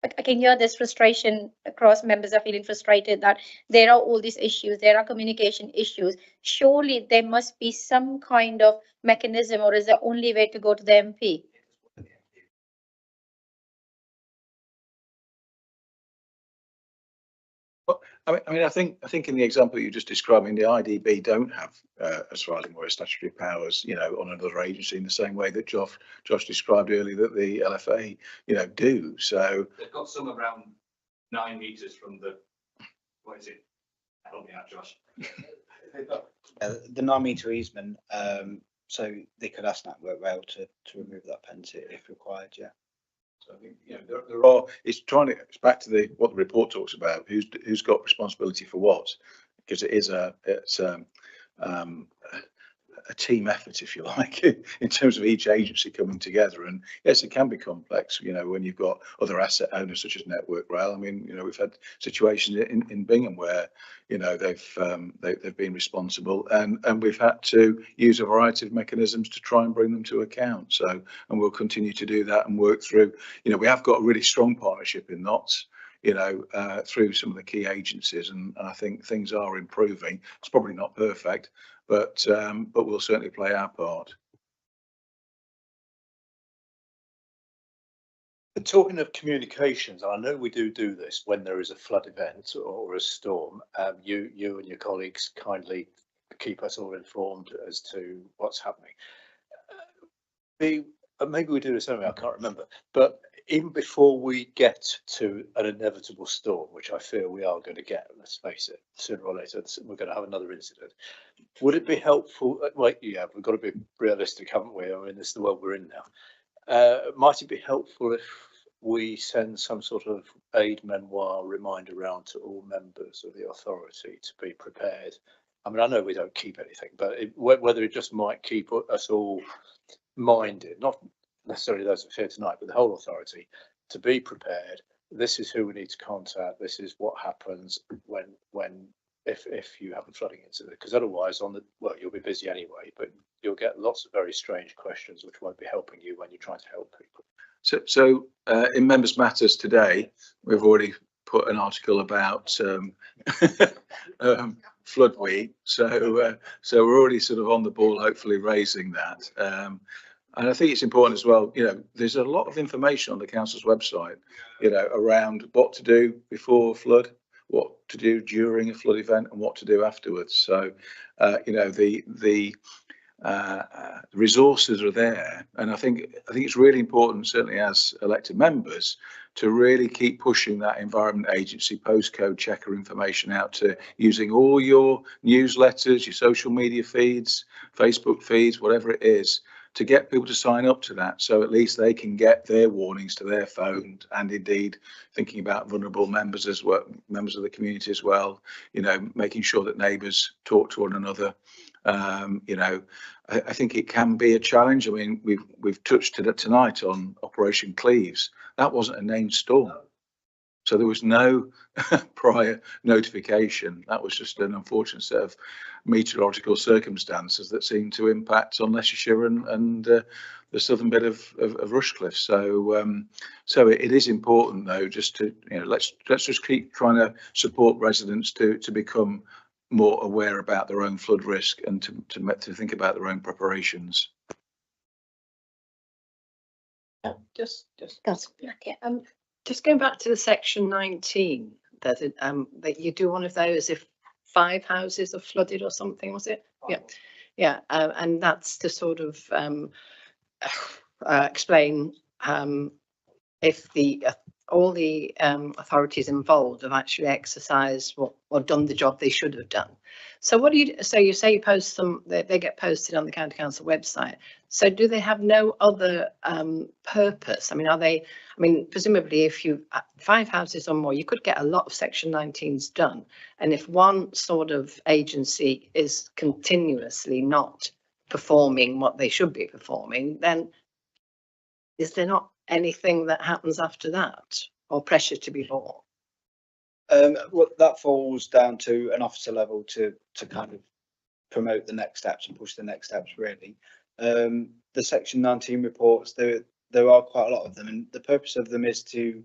I can hear this frustration across. Members are feeling frustrated that there are all these issues, there are communication issues. Surely there must be some kind of mechanism, or is the only way to go to the MP? I mean, I think in the example you just described, I mean, the IDB don't have, as far as I'm aware, statutory powers, you know, on another agency in the same way that Josh described earlier that the LFA, you know, do. So they've got some around 9 meters from the, what is it? Help me out, Josh. The 9-metre easement, so they could ask Network Rail to remove that penalty if required. Yeah. So I think, you know, there are, it's back to what the report talks about, who's got responsibility for what, because it's a team effort, if you like, in terms of each agency coming together. And yes, it can be complex, you know, when you've got other asset owners such as Network Rail. I mean, you know, we've had situations in Bingham where, you know, they've been responsible, and we've had to use a variety of mechanisms to try and bring them to account. So, and we'll continue to do that and work through, you know, we have got a really strong partnership in knots, you know, through some of the key agencies, and I think things are improving. It's probably not perfect, but we'll certainly play our part. And talking of communications, I know we do this when there is a flood event or a storm. You and your colleagues kindly keep us all informed as to what's happening. Maybe we do this anyway, I can't remember, but even before we get to an inevitable storm, which I fear we are going to get, let's face it, sooner or later, we're going to have another incident. Would it be helpful? Well, yeah, we've got to be realistic, haven't we? I mean, this is the world we're in now. Might it be helpful if we send some sort of aid memoir reminder round to all members of the authority to be prepared? I mean, I know we don't keep anything, but whether it just might keep us all minded, not necessarily those that are here tonight, but the whole authority, to be prepared. This is who we need to contact. This is what happens if you have a flooding incident, because otherwise you'll be busy anyway, but you'll get lots of very strange questions which won't be helping you when you're trying to help people. So in Members Matters today, we've already put an article about flood week, so we're already sort of on the ball, hopefully raising that. And I think it's important as well, you know, there's a lot of information on the council's website, you know, around what to do before a flood, what to do during a flood event, and what to do afterwards. So, you know, the resources are there, and I think it's really important, certainly as elected members, to really keep pushing that Environment Agency postcode checker information out, to using all your newsletters, your social media feeds, Facebook feeds, whatever it is, to get people to sign up to that, so at least they can get their warnings to their phone, and indeed thinking about vulnerable members as well, members of the community as well, you know, making sure that neighbours talk to one another. You know, I think it can be a challenge. I mean, we've touched it tonight on Operation Cleves. That wasn't a named storm, so there was no prior notification. That was just an unfortunate set of meteorological circumstances that seem to impact on Leicestershire and the southern bit of Rushcliffe. So it is important though, just to let's just keep trying to support residents to become more aware about their own flood risk and to think about their own preparations. Just Yeah. just going back to the section 19, that you do one of those if 5 houses are flooded or something, was it? Yeah, and that's to sort of explain if all the authorities involved have actually exercised or done the job they should have done. So what do you? So you say you post them; they get posted on the county council website. So do they have no other purpose? I mean, are they? I mean, presumably, if you 5 houses or more, you could get a lot of Section 19s done. And if one sort of agency is continuously not performing what they should be performing, then is there not anything that happens after that, or pressure to be brought? Well, that falls down to an officer level to kind of promote the next steps and push the next steps, really. The Section 19 reports, there are quite a lot of them, and the purpose of them is to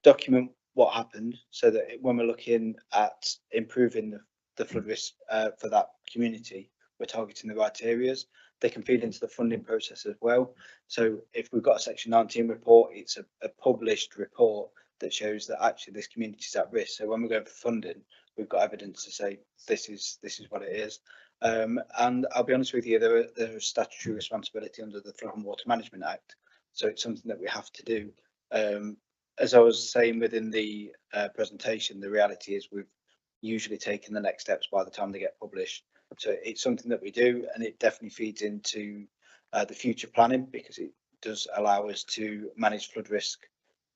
document what happened, so that when we're looking at improving the flood risk for that community, we're targeting the right areas. They can feed into the funding process as well. So if we've got a Section 19 report, it's a published report that shows that actually this community is at risk. So when we're going for funding, we've got evidence to say this is what it is. And I'll be honest with you, there is statutory responsibility under the Flood and Water Management Act. So it's something that we have to do. As I was saying within the presentation, the reality is we've usually taken the next steps by the time they get published. So it's something that we do, and it definitely feeds into the future planning, because it does allow us to manage flood risk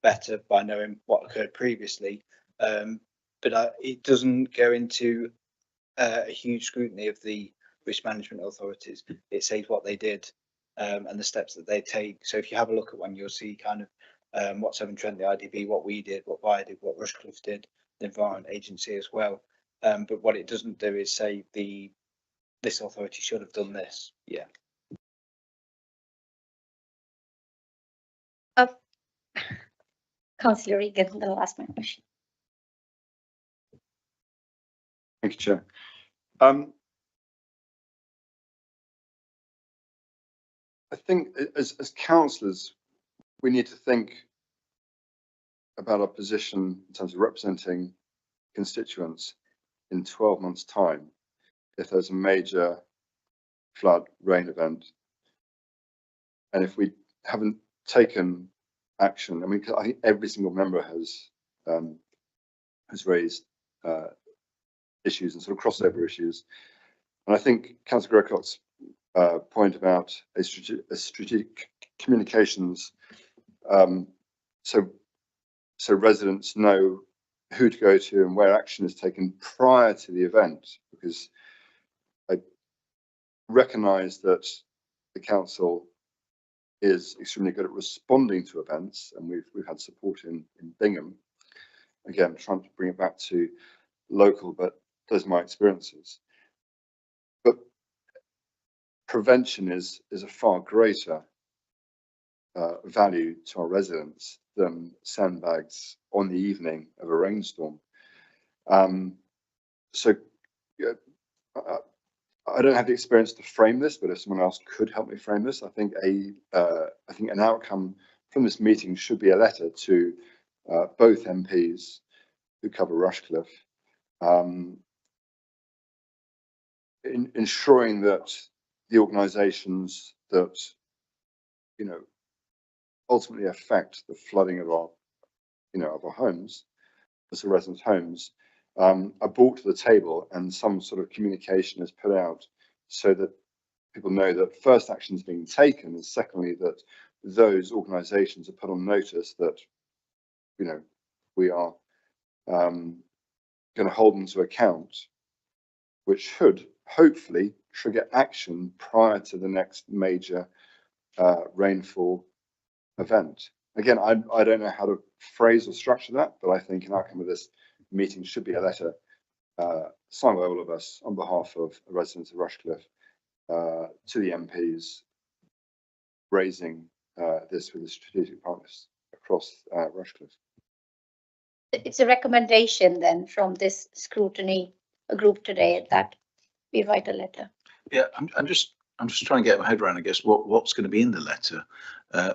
better by knowing what occurred previously. But it doesn't go into a huge scrutiny of the risk management authorities. It says what they did and the steps that they take. So if you have a look at one, you'll see kind of what Severn Trent, the IDB, what we did, what Vi did, what Rushcliffe did, the Environment Agency as well. But what it doesn't do is say this authority should have done this. Yeah. Councillor Regan, the last my question. Thank you, Chair. I think as councillors, we need to think about our position in terms of representing constituents in 12 months' time if there's a major flood rain event, and if we haven't taken action. I mean, I think every single member has raised issues and sort of crossover issues, and I think Councillor Grockott's point about a strategic communications, so residents know who to go to and where action is taken prior to the event, because I recognise that the council is extremely good at responding to events, and we've had support in Bingham. Again, trying to bring it back to local, but those are my experiences. But prevention is a far greater value to our residents than sandbags on the evening of a rainstorm. So I don't have the experience to frame this, but if someone else could help me frame this, I think an outcome from this meeting should be a letter to both MPs who cover Rushcliffe, ensuring that the organisations that ultimately affect the flooding of our of our homes, as the residents' homes, are brought to the table, and some sort of communication is put out so that people know that first action is being taken, and secondly that those organisations are put on notice that we are going to hold them to account, which should hopefully trigger action prior to the next major rainfall event. Again, I don't know how to phrase or structure that, but I think an outcome of this meeting should be a letter signed by all of us on behalf of the residents of Rushcliffe to the MPs, raising this with the strategic partners across Rushcliffe. It's a recommendation then from this scrutiny group today that we write a letter. Yeah, I'm just trying to get my head around, I guess, what's going to be in the letter.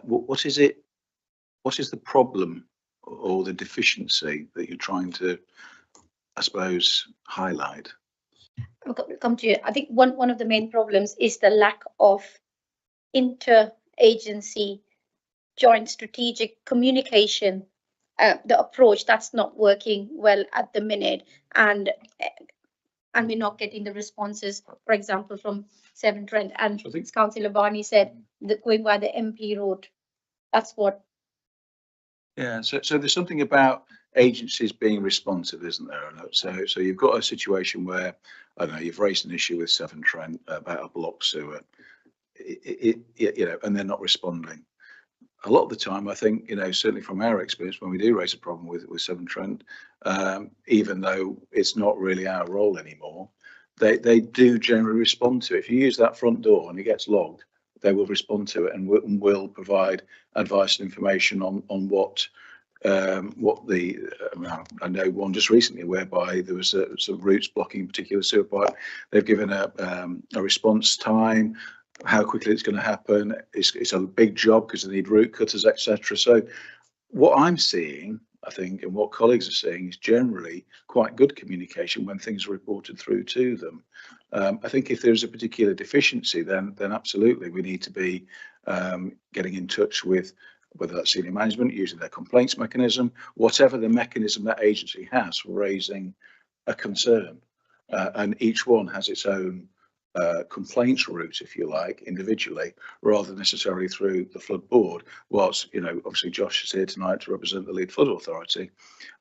What is it? What is the problem or the deficiency that you're trying to, I suppose, highlight? I'll come to you. I think one of the main problems is the lack of inter-agency joint strategic communication, the approach that's not working well at the minute, and we're not getting the responses, for example, from Severn Trent. And So I think Councillor Barney said that going by the MP route, that's what. Yeah, so there's something about agencies being responsive, isn't there? So you've got a situation where, I don't know, you've raised an issue with Severn Trent about a block sewer, you know, and they're not responding. A lot of the time, I think, you know, certainly from our experience, when we do raise a problem with Severn Trent, even though it's not really our role anymore, they do generally respond to it. If you use that front door and it gets logged, they will respond to it and will provide advice and information on what the I know one just recently whereby there was some routes blocking a particular sewer pipe. They've given a response time, how quickly it's going to happen. It's a big job because they need root cutters, etc. So what I'm seeing, I think, and what colleagues are seeing is generally quite good communication when things are reported through to them. I think if there's a particular deficiency, then absolutely we need to be getting in touch with whether that's senior management, using their complaints mechanism, whatever the mechanism that agency has for raising a concern. And each one has its own complaints route, if you like, individually, rather than necessarily through the flood board. Whilst, you know, obviously Josh is here tonight to represent the lead flood authority,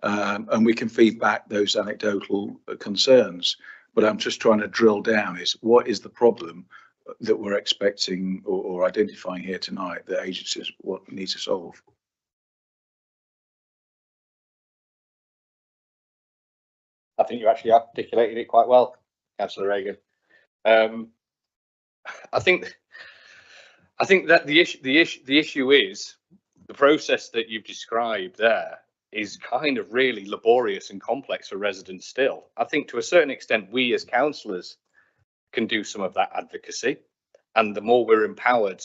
and we can feed back those anecdotal concerns. But I'm just trying to drill down is what is the problem that we're expecting or identifying here tonight that agencies need to solve. I think you actually articulated it quite well, Councillor Reagan. I think that the issue is the process that you've described there is kind of really laborious and complex for residents still. I think to a certain extent we as councillors can do some of that advocacy, and the more we're empowered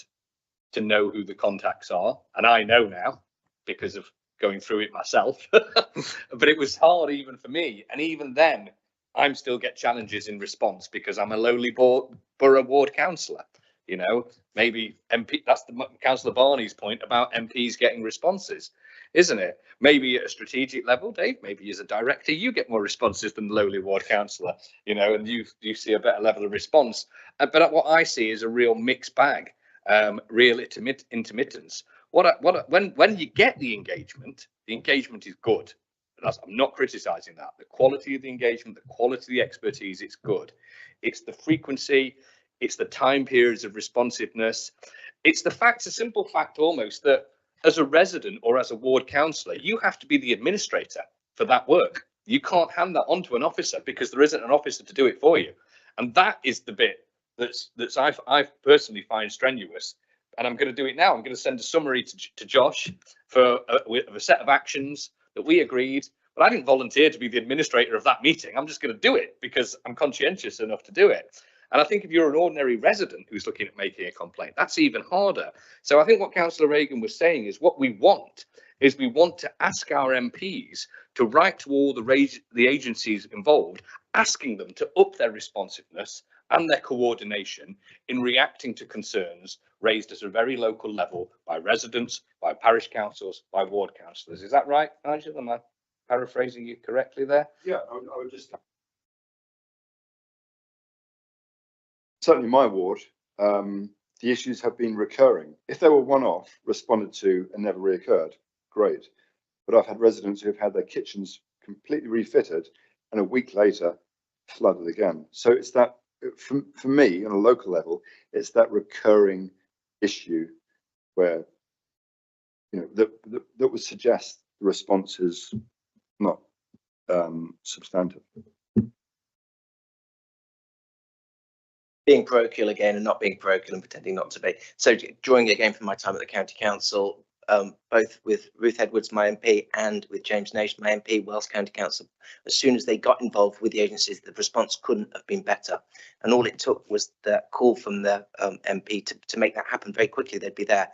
to know who the contacts are, and I know now because of going through it myself, but it was hard even for me, and even then I'm still get challenges in response because I'm a lowly borough ward councillor. You know, maybe MP, that's the Councillor Barney's point about MPs getting responses, isn't it? Maybe at a strategic level, Dave, maybe as a director, you get more responses than the lowly ward councillor, you know, and you see a better level of response. But what I see is a real mixed bag, real intermittence. When you get the engagement is good. I'm not criticising that. The quality of the engagement, the quality of the expertise, it's good. It's the frequency, it's the time periods of responsiveness. It's the fact, a simple fact almost, that as a resident or as a ward councillor, you have to be the administrator for that work. You can't hand that on to an officer because there isn't an officer to do it for you. And that is the bit that's I personally find strenuous. And I'm going to do it now. I'm going to send a summary to Josh for a set of actions that we agreed, but I didn't volunteer to be the administrator of that meeting. I'm just going to do it because I'm conscientious enough to do it. And I think if you're an ordinary resident who's looking at making a complaint, that's even harder. So I think what Councillor Reagan was saying is what we want to ask our MPs to write to all the agencies involved, asking them to up their responsiveness and their coordination in reacting to concerns raised at a very local level by residents, by parish councils, by ward councillors. Is that right, Nigel? Am I paraphrasing you correctly there? Yeah, I would just certainly my ward, the issues have been recurring. If they were one-off, responded to and never reoccurred, great. But I've had residents who have had their kitchens completely refitted and a week later flooded again. So it's that, for me, on a local level, it's that recurring issue where, you know, that would suggest the response is not substantive. being parochial again and not being parochial and pretending not to be. So drawing again from my time at the county council, both with Ruth Edwards, my MP, and with James Nation, my MP, Wells County Council, as soon as they got involved with the agencies, the response couldn't have been better. And all it took was the call from the MP to make that happen very quickly. They'd be there.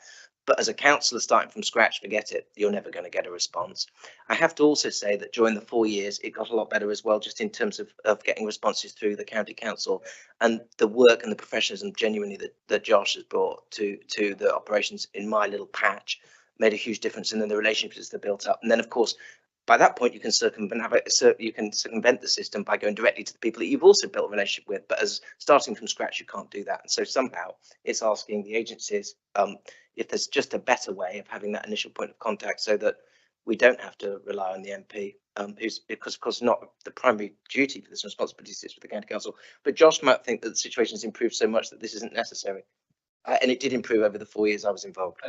But as a councillor starting from scratch, forget it. You're never going to get a response. I have to also say that during the 4 years, it got a lot better as well, just in terms of getting responses through the county council, and the work and the professionalism genuinely that Josh has brought to the operations in my little patch made a huge difference. And then the relationships that built up. And then, of course, by that point, you can circumvent the system by going directly to the people that you've also built a relationship with. But as starting from scratch, you can't do that. And so somehow it's asking the agencies if there's just a better way of having that initial point of contact, so that we don't have to rely on the MP, who's, because of course not the primary duty for this responsibility sits with the county council. But Josh might think that the situation has improved so much that this isn't necessary, and it did improve over the 4 years I was involved.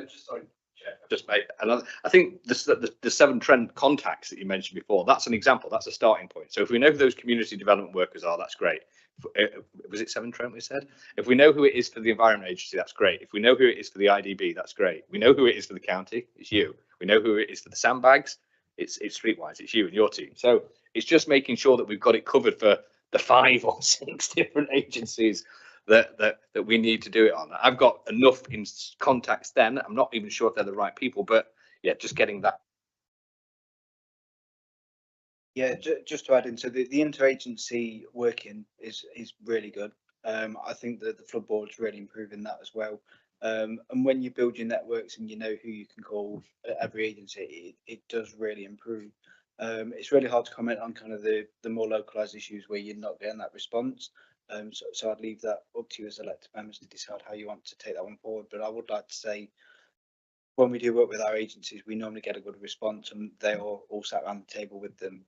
Just mate, and I think the 7 trend contacts that you mentioned before, that's an example, that's a starting point. So if we know who those community development workers are, that's great. Was it 7 Trent we said? If we know who it is for the environment agency, that's great. If we know who it is for the IDB, that's great. We know who it is for the county, it's you. We know who it is for the sandbags, it's Streetwise, it's you and your team. So it's just making sure that we've got it covered for the 5 or 6 different agencies that we need to do it on. I've got enough in contacts then. I'm not even sure if they're the right people, but yeah, just getting that. Yeah, just to add in, so the interagency working is really good. I think that the flood board's really improving that as well. And when you build your networks and you know who you can call at every agency, it does really improve. It's really hard to comment on kind of the more localized issues where you're not getting that response. So I'd leave that up to you as elected members to decide how you want to take that one forward. But I would like to say, when we do work with our agencies, we normally get a good response, and they are all sat around the table with them.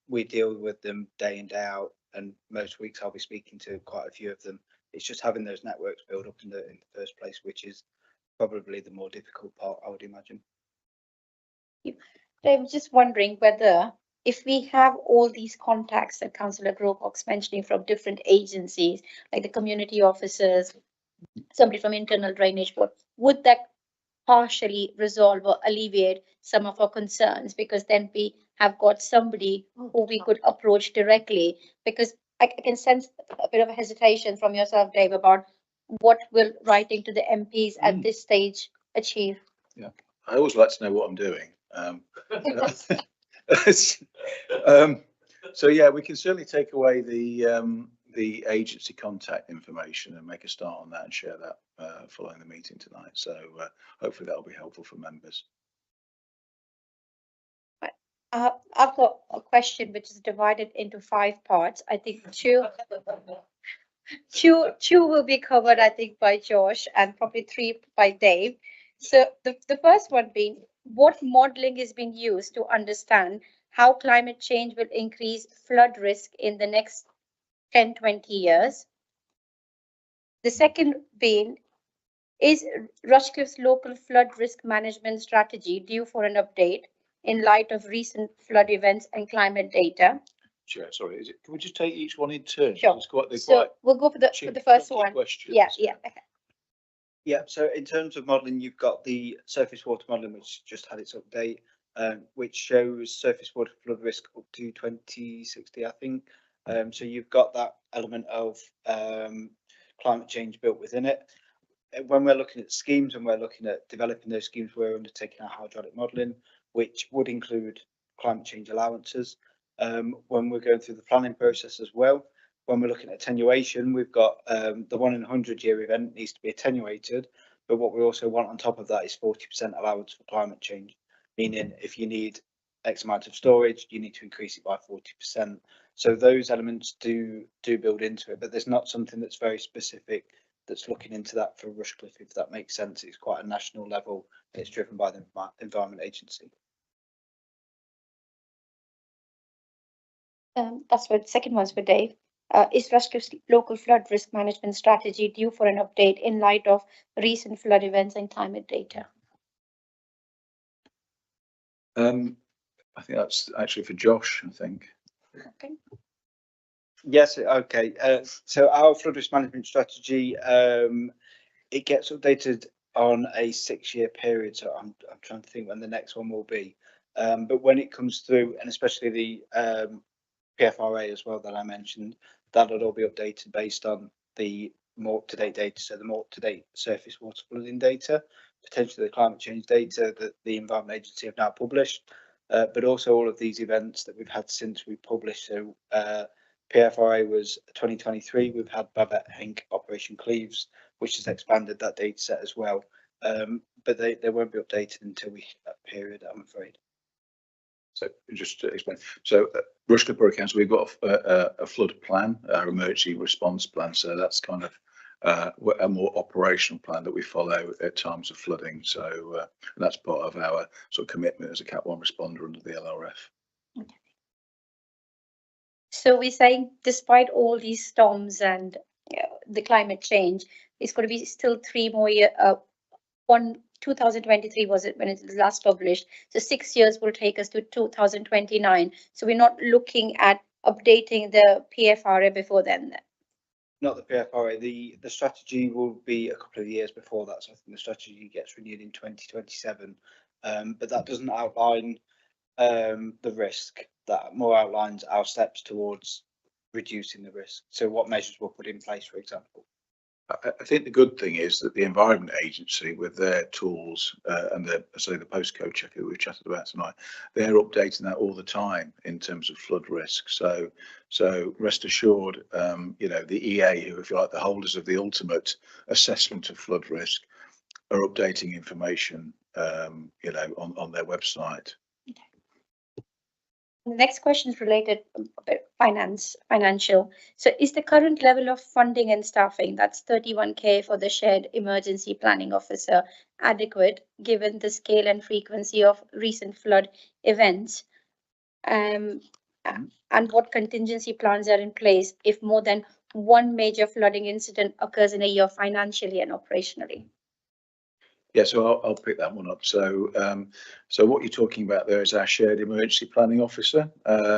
We deal with them day in, day out, and most weeks I'll be speaking to quite a few of them. It's just having those networks build up in the first place, which is probably the more difficult part, I would imagine. I was just wondering whether, if we have all these contacts that Councillor Grobhock's mentioning from different agencies, like the community officers, somebody from internal drainage board, would that partially resolve or alleviate some of our concerns? Because then we have got somebody who we could approach directly, because I can sense a bit of a hesitation from yourself, Dave, about what will writing to the MPs at this stage achieve. Yeah, I always like to know what I'm doing. So yeah, we can certainly take away the agency contact information and make a start on that and share that following the meeting tonight. So hopefully that'll be helpful for members. I've got a question which is divided into 5 parts. I think two will be covered, I think, by Josh, and probably 3 by Dave. So the first one being, what modeling is being used to understand how climate change will increase flood risk in the next 10-20 years? The second being, is Rushcliffe's local flood risk management strategy due for an update in light of recent flood events and climate data? Chair, sorry, can we just take each one in turn? Sure. So we'll go for the first one. Questions. Yeah. Yeah, so in terms of modelling, you've got the surface water modelling, which just had its update, which shows surface water flood risk up to 2060, I think. So you've got that element of climate change built within it. When we're looking at schemes and we're looking at developing those schemes, we're undertaking our hydraulic modelling, which would include climate change allowances. When we're going through the planning process as well, when we're looking at attenuation, we've got the 1 in 100 year event needs to be attenuated, but what we also want on top of that is 40% allowance for climate change, meaning if you need X amount of storage, you need to increase it by 40%. So those elements do build into it, but there's not something that's very specific that's looking into that for Rushcliffe, if that makes sense. It's quite a national level, and it's driven by the Environment Agency. That's what second one's for Dave. Is Rushcliffe's local flood risk management strategy due for an update in light of recent flood events and climate data? I think that's actually for Josh, I think. Okay. Yes, okay. So our flood risk management strategy, it gets updated on a 6-year period. So I'm trying to think when the next one will be. But when it comes through, and especially the PFRA as well that I mentioned, that'll all be updated based on the more up-to-date data. So the more up-to-date surface water flooding data, potentially the climate change data that the Environment Agency have now published, but also all of these events that we've had since we published. So PFRA was 2023. We've had Babette Henk Operation Cleves, which has expanded that data set as well. But they won't be updated until we hit that period, I'm afraid. So just to explain, so Rushcliffe Borough Council, we've got a flood plan, our emergency response plan. So that's kind of a more operational plan that we follow at times of flooding. So that's part of our sort of commitment as a Cat 1 responder under the LRF. Okay. So we're saying, despite all these storms and the climate change, it's going to be still 3 more years. 2023 was it when it was last published. So 6 years will take us to 2029. So we're not looking at updating the PFRA before then. Not the PFRA. The strategy will be a couple of years before that. So I think the strategy gets renewed in 2027. But that doesn't outline the risk. That more outlines our steps towards reducing the risk. So what measures we'll put in place, for example. I think the good thing is that the Environment Agency, with their tools and the postcode checker that we've chatted about tonight, they're updating that all the time in terms of flood risk. So rest assured, the EA, who, if you like, the holders of the ultimate assessment of flood risk, are updating information, on their website. The next question is related a financial. So is the current level of funding and staffing, that's 31K for the shared emergency planning officer, adequate given the scale and frequency of recent flood events? And what contingency plans are in place if more than one major flooding incident occurs in a year financially and operationally? Yeah, so I'll pick that one up. So what you're talking about there is our shared emergency planning officer.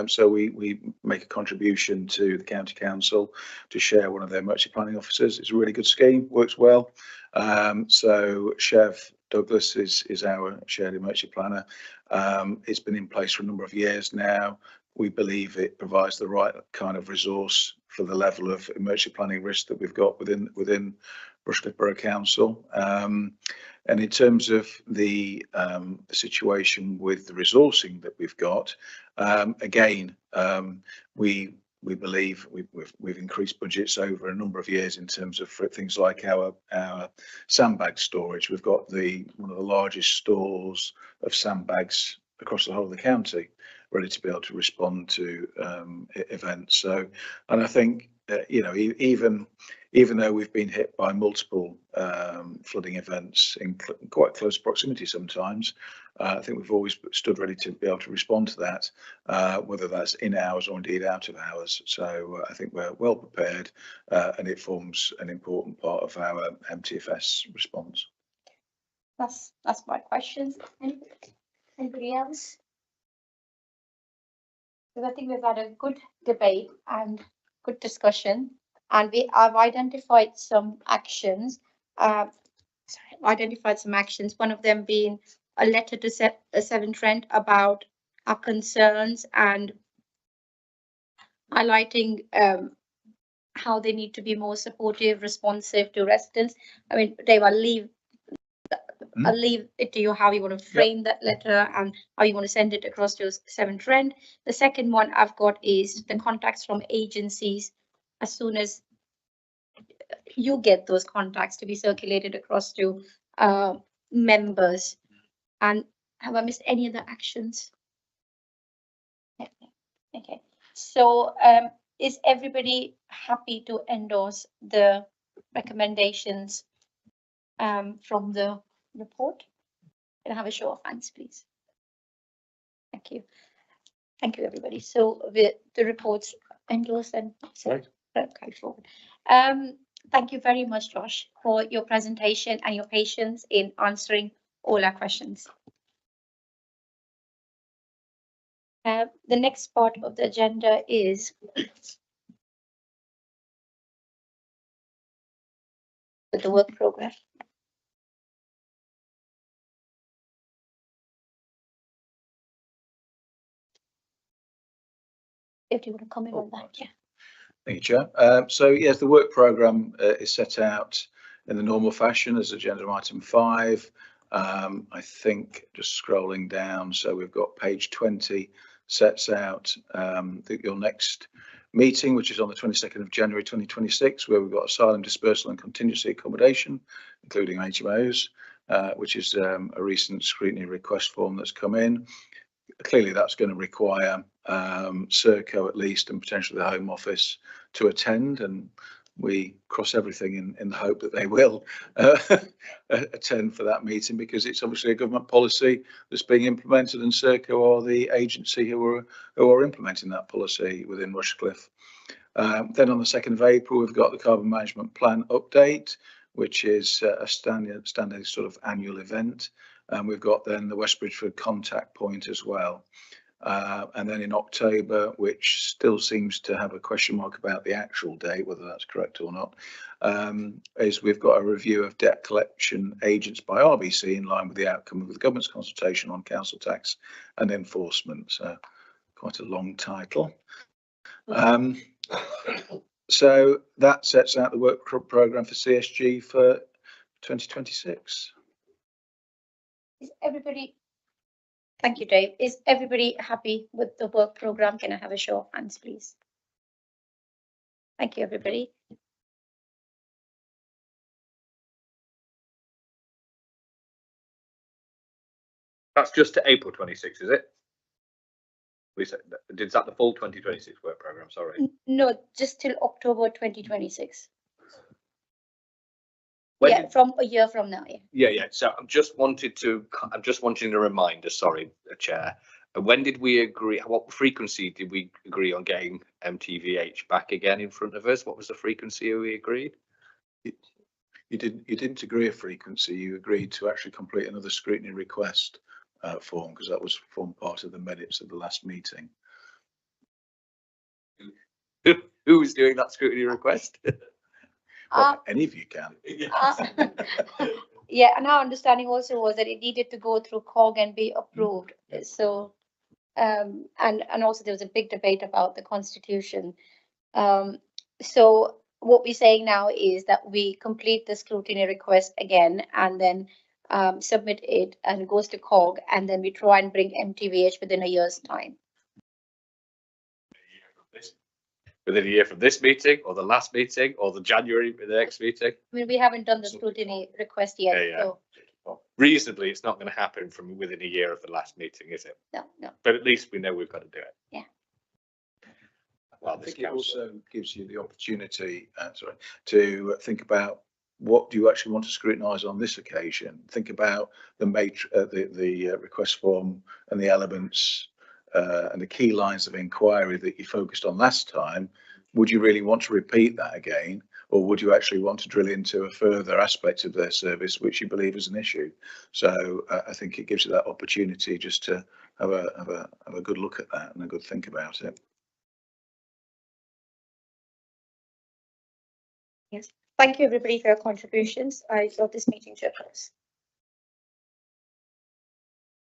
So we make a contribution to the county council to share one of their emergency planning officers. It's a really good scheme, works well. So Chev Douglas is our shared emergency planner. It's been in place for a number of years now. We believe it provides the right kind of resource for the level of emergency planning risk that we've got within Rushcliffe Borough Council. And in terms of the situation with the resourcing that we've got, again, we believe we've increased budgets over a number of years in terms of things like our sandbag storage. We've got one of the largest stores of sandbags across the whole of the county, ready to be able to respond to events. So, and I think even though we've been hit by multiple flooding events in quite close proximity sometimes, I think we've always stood ready to be able to respond to that, whether that's in hours or indeed out of hours. So I think we're well prepared, and it forms an important part of our MTFS response. That's my questions. Anybody else? Because I think we've had a good debate and good discussion, and I've identified some actions. One of them being a letter to Severn Trent about our concerns and highlighting how they need to be more supportive, responsive to residents. I mean, Dave, I'll leave it to you how you want to frame that letter and how you want to send it across to Severn Trent. The second one I've got is the contacts from agencies. As soon as you get those contacts to be circulated across to members. And have I missed any other actions? Okay. So is everybody happy to endorse the recommendations from the report? Can I have a show of hands, please? Thank you. Thank you, everybody. So the report's endorsed and carried forward. Thank you very much, Josh, for your presentation and your patience in answering all our questions. The next part of the agenda is with the work program. If you want to comment on that, Right. yeah. Thank you, Chair. So yes, the work programme is set out in the normal fashion as agenda item 5. I think just scrolling down, so we've got page 20 sets out your next meeting, which is on the 22nd of January 2026, where we've got asylum dispersal and contingency accommodation, including HMOs, which is a recent scrutiny request form that's come in. Clearly that's going to require Serco at least, and potentially the Home Office, to attend, and we cross everything in the hope that they will attend for that meeting, because it's obviously a government policy that's being implemented, and Serco are the agency who are implementing that policy within Rushcliffe. Then on the 2nd of April, we've got the Carbon Management Plan update, which is a standard sort of annual event. And we've got then the West Bridgeford contact point as well. And then in October, which still seems to have a question mark about the actual date, whether that's correct or not, is we've got a review of debt collection agents by RBC in line with the outcome of the government's consultation on council tax and enforcement. So quite a long title. So that sets out the work programme for CSG for 2026. Is everybody, thank you, Dave. Is everybody happy with the work program? Can I have a show of hands, please? Thank you, everybody. That's just to April 26, is it? We said, is that the full 2026 work programme? Sorry. No, just till October 2026. When Yeah, did- from a year from now, yeah. Yeah. So I'm just wanting a reminder, sorry, Chair. When did we agree? What frequency did we agree on getting MTVH back again in front of us? What was the frequency we agreed? You didn't agree a frequency. You agreed to actually complete another scrutiny request form, because that was formed part of the minutes of the last meeting. Who was doing that scrutiny request? Well, any of you can. Yeah, and our understanding also was that it needed to go through COG and be approved. So, and also there was a big debate about the constitution. So what we're saying now is that we complete the scrutiny request again, and then submit it, and it goes to COG, and then we try and bring MTVH within a year's time. Within a year from this meeting, or the last meeting, or the next meeting? I mean, we haven't done the scrutiny request yet, Yeah. so Reasonably, it's not going to happen from within a year of the last meeting, is it? no. But at least we know we've got to do it. Yeah. Well, I think it also gives you the opportunity, to think about what do you actually want to scrutinise on this occasion. Think about the request form and the elements and the key lines of inquiry that you focused on last time. Would you really want to repeat that again, or would you actually want to drill into a further aspect of their service which you believe is an issue? So I think it gives you that opportunity just to have a good look at that and a good think about it. yes. Thank you, everybody, for your contributions. I thought this meeting should close.